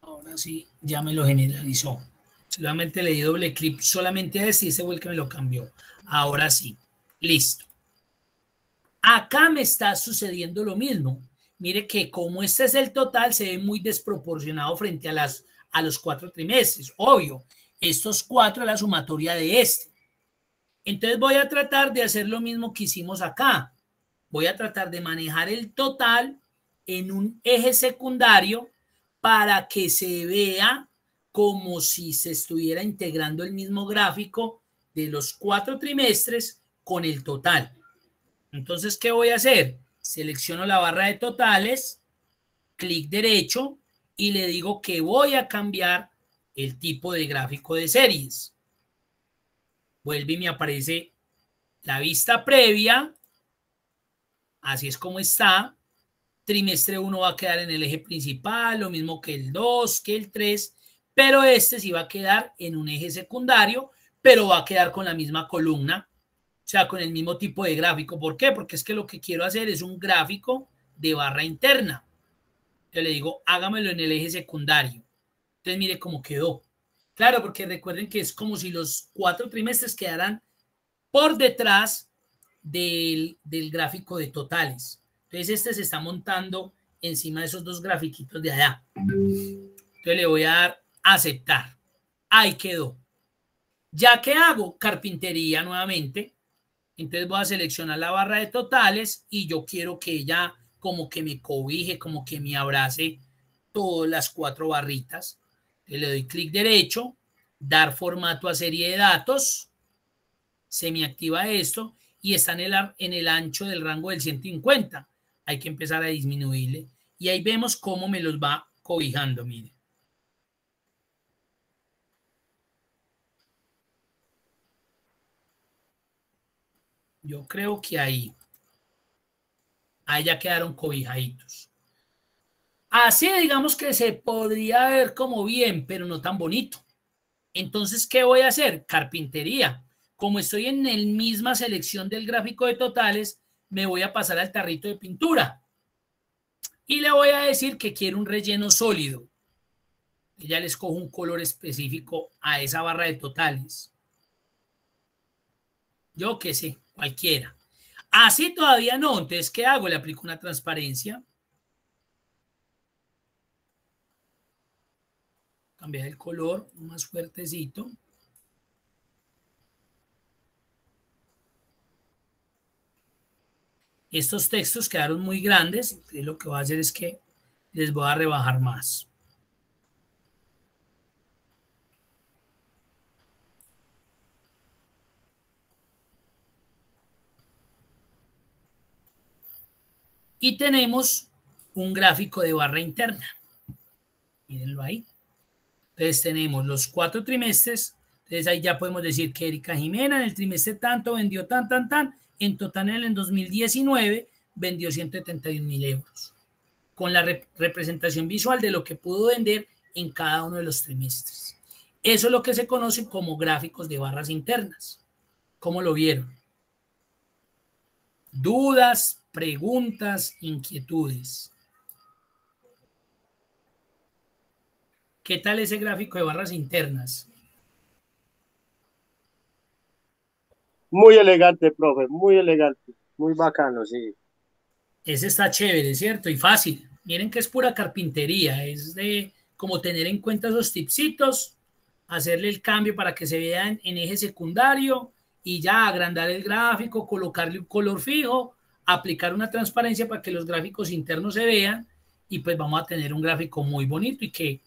A: Ahora sí, ya me lo generalizó. Solamente le di doble clic solamente a este y ese fue el que me lo cambió. Ahora sí. Listo. Acá me está sucediendo lo mismo. Mire que como este es el total, se ve muy desproporcionado frente a los 4 trimestres. Obvio, estos 4 es la sumatoria de este. Entonces voy a tratar de hacer lo mismo que hicimos acá. Voy a tratar de manejar el total en un eje secundario para que se vea como si se estuviera integrando el mismo gráfico de los 4 trimestres con el total. Entonces, ¿qué voy a hacer? Selecciono la barra de totales, clic derecho y le digo que voy a cambiar el tipo de gráfico de series. Vuelve y me aparece la vista previa. Así es como está. Trimestre 1 va a quedar en el eje principal, lo mismo que el 2, que el 3, pero este sí va a quedar en un eje secundario, pero va a quedar con la misma columna. O sea, con el mismo tipo de gráfico. ¿Por qué? Porque es que lo que quiero hacer es un gráfico de barra interna. Yo le digo, hágamelo en el eje secundario. Entonces, mire cómo quedó. Claro, porque recuerden que es como si los 4 trimestres quedaran por detrás del gráfico de totales. Entonces, este se está montando encima de esos 2 grafiquitos de allá. Entonces, le voy a dar a aceptar. Ahí quedó. ¿Ya qué hago? Carpintería nuevamente. Entonces voy a seleccionar la barra de totales y yo quiero que ella como que me cobije, como que me abrace todas las 4 barritas. Entonces le doy clic derecho, dar formato a serie de datos, se me activa esto y está en el ancho del rango del 150. Hay que empezar a disminuirle y ahí vemos cómo me los va cobijando, mire. Yo creo que ahí ya quedaron cobijaditos. Así digamos que se podría ver como bien, pero no tan bonito. Entonces, ¿qué voy a hacer? Carpintería. Como estoy en la misma selección del gráfico de totales, me voy a pasar al tarrito de pintura. Y le voy a decir que quiero un relleno sólido. Y ya le escojo un color específico a esa barra de totales. Yo qué sé, cualquiera. Así todavía no. Entonces, ¿qué hago? Le aplico una transparencia. Cambiar el color más fuertecito. Estos textos quedaron muy grandes. Entonces lo que voy a hacer es que les voy a rebajar más. Y tenemos un gráfico de barra interna. Mírenlo ahí. Entonces tenemos los 4 trimestres. Entonces ahí ya podemos decir que Erika Jimena en el trimestre tanto vendió tan. En total en el 2019 vendió 171.000 euros. Con la representación visual de lo que pudo vender en cada uno de los trimestres. Eso es lo que se conoce como gráficos de barras internas. ¿Cómo lo vieron? Dudas, preguntas, inquietudes. ¿Qué tal ese gráfico de barras internas?
D: Muy elegante, profe, muy elegante, muy bacano, sí.
A: Ese está chévere, ¿cierto? Y fácil. Miren que es pura carpintería, es de como tener en cuenta esos tipsitos, hacerle el cambio para que se vea en eje secundario y ya agrandar el gráfico, colocarle un color fijo, aplicar una transparencia para que los gráficos internos se vean y pues vamos a tener un gráfico muy bonito y que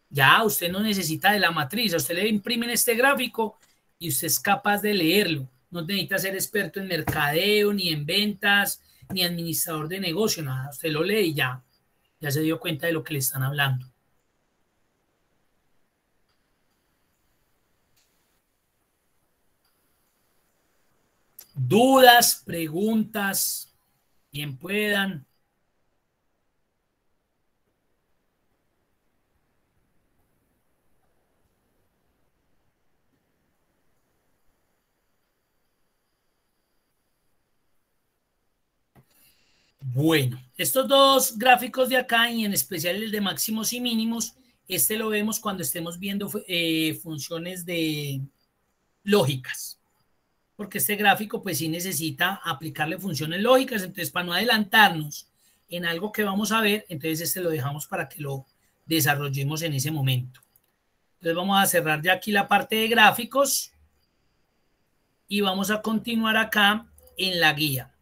A: ya usted no necesita de la matriz, a usted le imprimen este gráfico y usted es capaz de leerlo. No necesita ser experto en mercadeo, ni en ventas, ni administrador de negocio, nada. Usted lo lee y ya se dio cuenta de lo que le están hablando. Dudas, preguntas, bien puedan. Bueno, estos dos gráficos de acá y en especial el de máximos y mínimos, este lo vemos cuando estemos viendo funciones de lógicas, porque este gráfico pues sí necesita aplicarle funciones lógicas, entonces para no adelantarnos en algo que vamos a ver, entonces este lo dejamos para que lo desarrollemos en ese momento. Entonces vamos a cerrar ya aquí la parte de gráficos y vamos a continuar acá en la guía.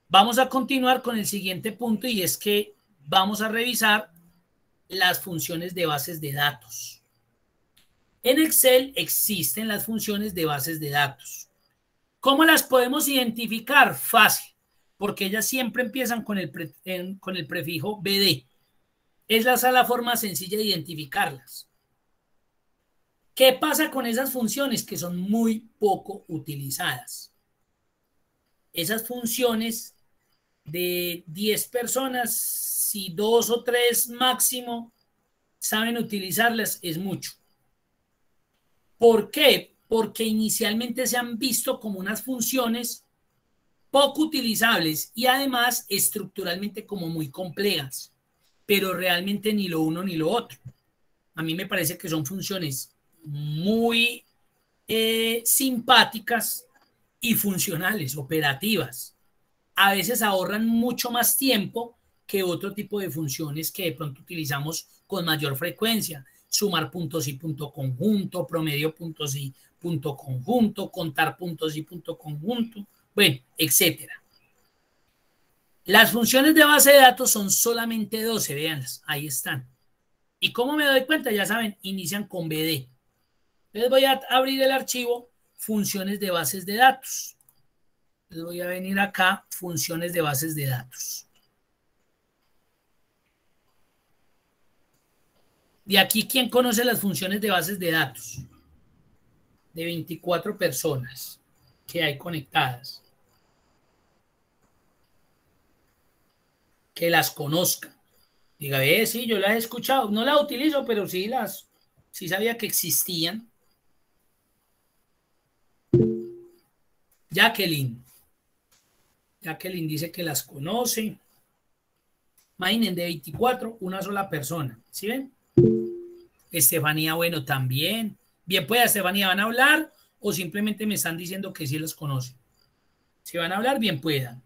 A: Vamos a continuar con el siguiente punto y es que vamos a revisar las funciones de bases de datos. En Excel existen las funciones de bases de datos. ¿Cómo las podemos identificar? Fácil, porque ellas siempre empiezan con el prefijo BD. Esa es la forma sencilla de identificarlas. ¿Qué pasa con esas funciones que son muy poco utilizadas? Esas funciones de 10 personas, si 2 o 3 máximo saben utilizarlas, es mucho. ¿Por qué? Porque inicialmente se han visto como unas funciones poco utilizables y además estructuralmente como muy complejas, pero realmente ni lo uno ni lo otro. A mí me parece que son funciones muy simpáticas y funcionales, operativas. A veces ahorran mucho más tiempo que otro tipo de funciones que de pronto utilizamos con mayor frecuencia. Sumar puntos y punto conjunto, promedio puntos y punto conjunto, contar puntos y punto conjunto, bueno, etcétera. Las funciones de base de datos son solamente 12, véanlas, ahí están. ¿Y cómo me doy cuenta? Ya saben, inician con BD. Entonces voy a abrir el archivo funciones de bases de datos. Entonces voy a venir acá, funciones de bases de datos. De aquí, ¿quién conoce las funciones de bases de datos? De 24 personas que hay conectadas. Que las conozca. Diga, sí, yo las he escuchado. No las utilizo, pero sí sabía que existían. Jacqueline. Jacqueline dice que las conoce. Imaginen, de 24, una sola persona. ¿Sí ven? Estefanía, bueno, también. Bien, pues, Estefanía, ¿van a hablar o simplemente me están diciendo que sí las conocen? Si van a hablar, bien puedan.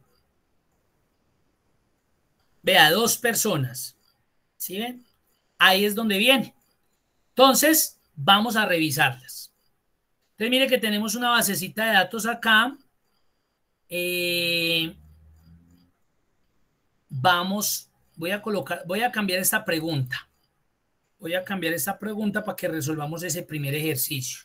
A: Vea, 2 personas. ¿Sí ven? Ahí es donde viene. Entonces, vamos a revisarlas. Entonces, mire que tenemos una basecita de datos acá. Voy a cambiar esta pregunta. Voy a cambiar esta pregunta para que resolvamos ese primer ejercicio.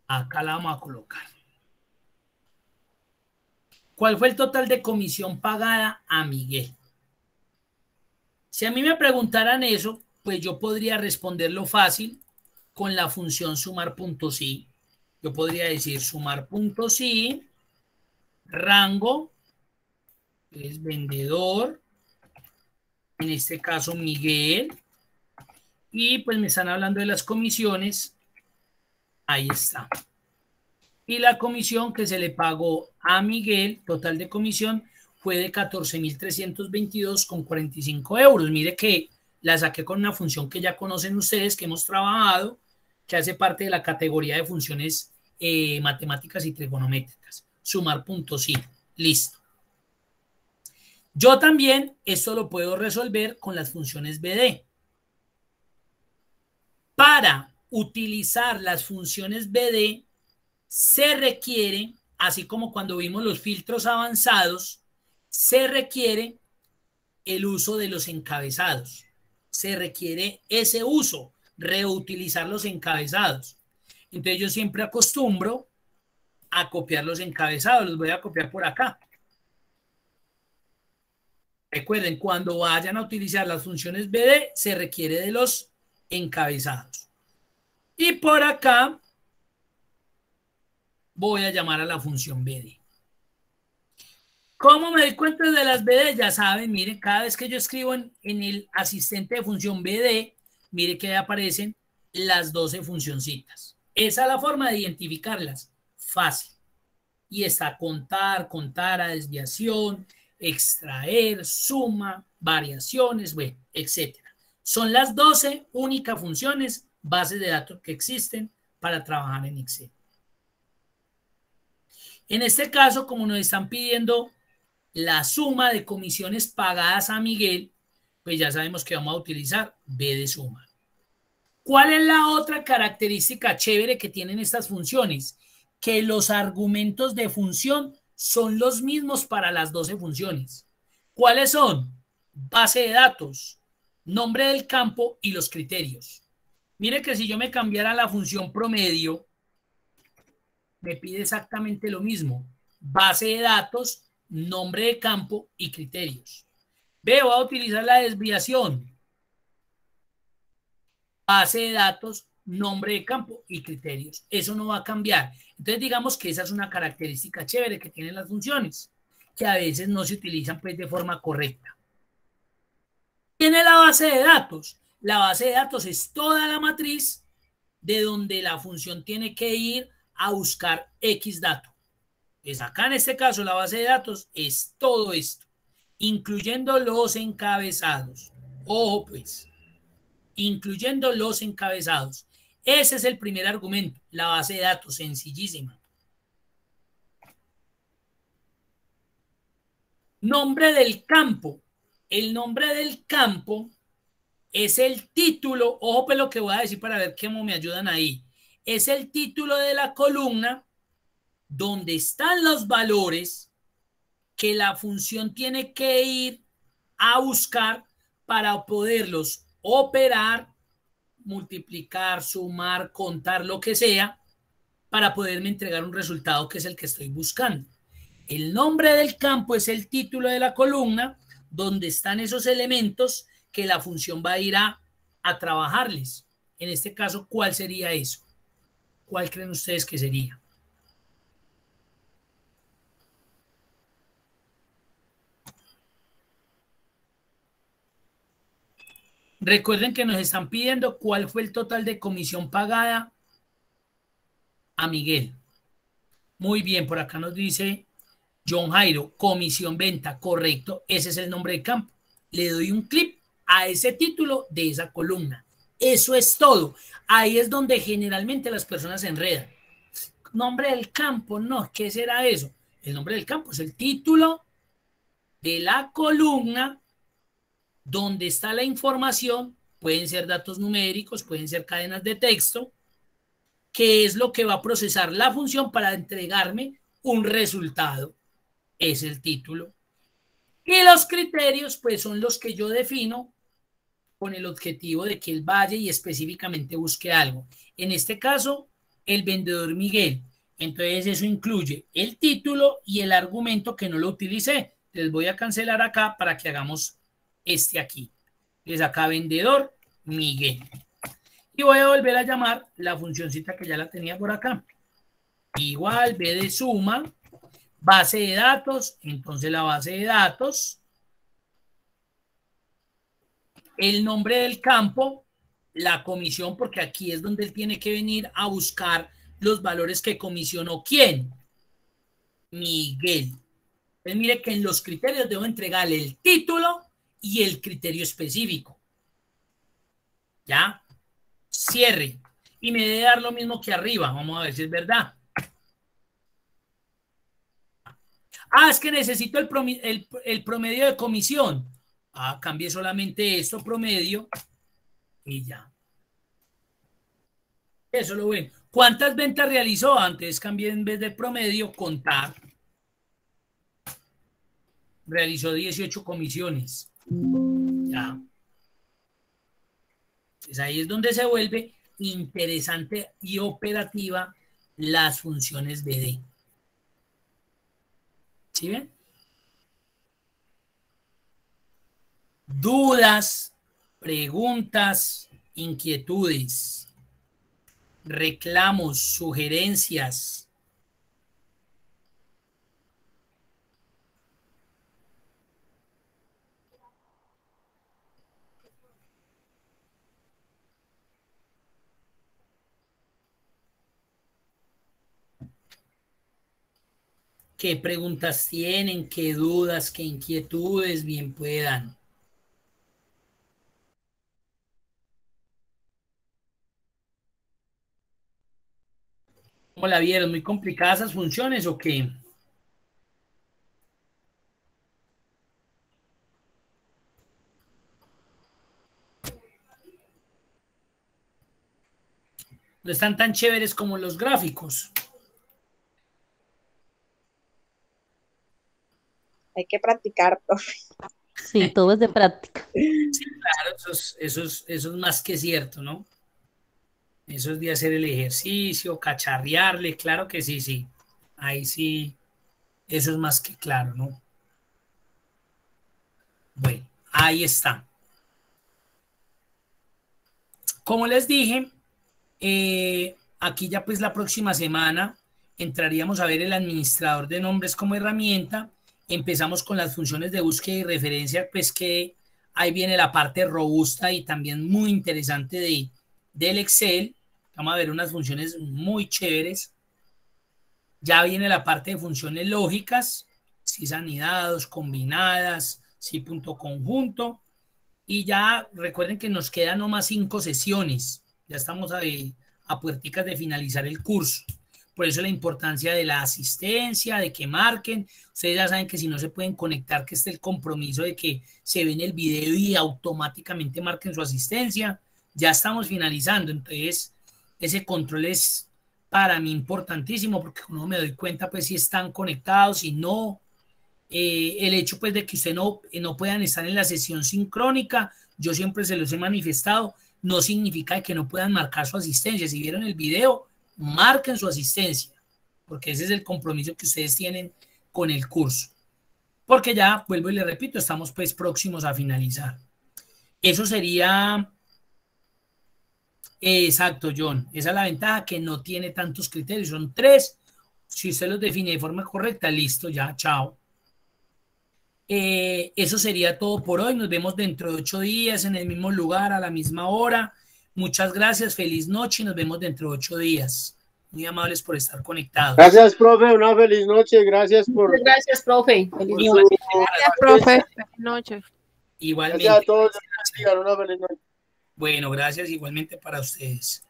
A: Acá la vamos a colocar. ¿Cuál fue el total de comisión pagada a Miguel? Si a mí me preguntaran eso, pues yo podría responderlo fácil con la función sumar.si. Yo podría decir sumar.si, rango, es vendedor, en este caso Miguel, y pues me están hablando de las comisiones, ahí está. Y la comisión que se le pagó a Miguel, total de comisión, fue de 14.322,45 euros. Mire que la saqué con una función que ya conocen ustedes, que hemos trabajado, que hace parte de la categoría de funciones matemáticas y trigonométricas. Sumar.si. Listo. Yo también esto lo puedo resolver con las funciones BD. Para utilizar las funciones BD se requiere, así como cuando vimos los filtros avanzados, se requiere el uso de los encabezados. Se requiere ese uso, reutilizar los encabezados. Entonces yo siempre acostumbro a copiar los encabezados. Los voy a copiar por acá. Recuerden, cuando vayan a utilizar las funciones BD, se requiere de los encabezados. Y por acá voy a llamar a la función BD. ¿Cómo me doy cuenta de las BD? Ya saben, miren, cada vez que yo escribo en el asistente de función BD, mire que ahí aparecen las 12 funcioncitas. Esa es la forma de identificarlas. Fácil. Y está contar, contar a desviación, extraer, suma, variaciones, bueno, etcétera. Son las 12 únicas funciones, bases de datos que existen para trabajar en Excel. En este caso, como nos están pidiendo la suma de comisiones pagadas a Miguel, pues ya sabemos que vamos a utilizar B de suma. ¿Cuál es la otra característica chévere que tienen estas funciones? Que los argumentos de función son los mismos para las 12 funciones. ¿Cuáles son? Base de datos, nombre del campo y los criterios. Mire que si yo me cambiara la función promedio, me pide exactamente lo mismo. Base de datos, nombre de campo y criterios. Voy a utilizar la desviación. Base de datos, nombre de campo y criterios. Eso no va a cambiar. Entonces digamos que esa es una característica chévere que tienen las funciones, que a veces no se utilizan pues de forma correcta. Tiene la base de datos. La base de datos es toda la matriz de donde la función tiene que ir a buscar X dato. Pues acá en este caso la base de datos es todo esto, incluyendo los encabezados. Ojo pues, incluyendo los encabezados. Ese es el primer argumento, la base de datos, sencillísima. Nombre del campo. El nombre del campo es el título, ojo pues lo que voy a decir para ver cómo me ayudan ahí. Es el título de la columna donde están los valores que la función tiene que ir a buscar para poderlos operar, multiplicar, sumar, contar, lo que sea, para poderme entregar un resultado que es el que estoy buscando. El nombre del campo es el título de la columna donde están esos elementos que la función va a ir a trabajarles. En este caso, ¿cuál sería eso? ¿Cuál creen ustedes que sería? Recuerden que nos están pidiendo cuál fue el total de comisión pagada a Miguel. Muy bien, por acá nos dice John Jairo, comisión venta, correcto, ese es el nombre de campo. Le doy un clic a ese título de esa columna. Eso es todo. Ahí es donde generalmente las personas se enredan. Nombre del campo, no, ¿qué será eso? El nombre del campo es el título de la columna donde está la información, pueden ser datos numéricos, pueden ser cadenas de texto, que es lo que va a procesar la función para entregarme un resultado. Es el título. Y los criterios, pues son los que yo defino con el objetivo de que él vaya y específicamente busque algo. En este caso, el vendedor Miguel. Entonces eso incluye el título y el argumento que no lo utilicé. Les voy a cancelar acá para que hagamos este aquí. Es acá vendedor Miguel. Y voy a volver a llamar la funcioncita que ya la tenía por acá. Igual, B de suma, base de datos, entonces la base de datos, el nombre del campo, la comisión, porque aquí es donde él tiene que venir a buscar los valores que comisionó. ¿Quién? Miguel. Entonces mire que en los criterios debo entregarle el título y el criterio específico. ¿Ya? Cierre. Y me debe dar lo mismo que arriba. Vamos a ver si es verdad. Ah, es que necesito el promedio de comisión. Ah, cambié solamente esto, promedio, y ya. Eso lo ven. ¿Cuántas ventas realizó? Antes cambié en vez de promedio, contar. Realizó 18 comisiones. Ya. Entonces ahí es donde se vuelve interesante y operativa las funciones BD. ¿Sí ven? Dudas, preguntas, inquietudes, reclamos, sugerencias. ¿Qué preguntas tienen? ¿Qué dudas? ¿Qué inquietudes? Bien puedan. ¿Cómo la vieron? ¿Muy complicadas esas funciones o qué? No están tan chéveres como los gráficos.
E: Hay que practicar, profe.
F: Sí, todo es de práctica.
A: Sí, claro, eso es más que cierto, ¿no? Eso es de hacer el ejercicio, cacharrearle, claro que sí, sí. Ahí sí, eso es más que claro, ¿no? Bueno, ahí está. Como les dije, aquí ya pues la próxima semana entraríamos a ver el administrador de nombres como herramienta. Empezamos con las funciones de búsqueda y referencia, pues que ahí viene la parte robusta y también muy interesante del Excel. Vamos a ver unas funciones muy chéveres. Ya viene la parte de funciones lógicas, si anidados, combinadas, si punto conjunto. Y ya recuerden que nos quedan nomás 5 sesiones. Ya estamos a puerticas de finalizar el curso. Por eso la importancia de la asistencia, de que marquen. Ustedes ya saben que si no se pueden conectar, que esté el compromiso de que se ven el video y automáticamente marquen su asistencia. Ya estamos finalizando. Entonces, ese control es para mí importantísimo porque uno me doy cuenta pues si están conectados, si no. El hecho pues de que ustedes no puedan estar en la sesión sincrónica, yo siempre se los he manifestado, no significa que no puedan marcar su asistencia. Si vieron el video, marquen su asistencia, porque ese es el compromiso que ustedes tienen con el curso. Porque ya, vuelvo y le repito, estamos pues próximos a finalizar. Eso sería... Exacto, John. Esa es la ventaja, que no tiene tantos criterios, son 3. Si usted los define de forma correcta, listo, ya, chao. Eso sería todo por hoy. Nos vemos dentro de 8 días en el mismo lugar, a la misma hora. Muchas gracias, feliz noche y nos vemos dentro de 8 días. Muy amables por estar conectados.
D: Gracias, profe, una feliz noche. Gracias por...
G: Gracias, profe. Feliz
D: por
G: noche.
H: Gracias, profe. Feliz noche.
A: Igualmente.
D: Gracias a todos. Una feliz noche.
A: Bueno, gracias igualmente para ustedes.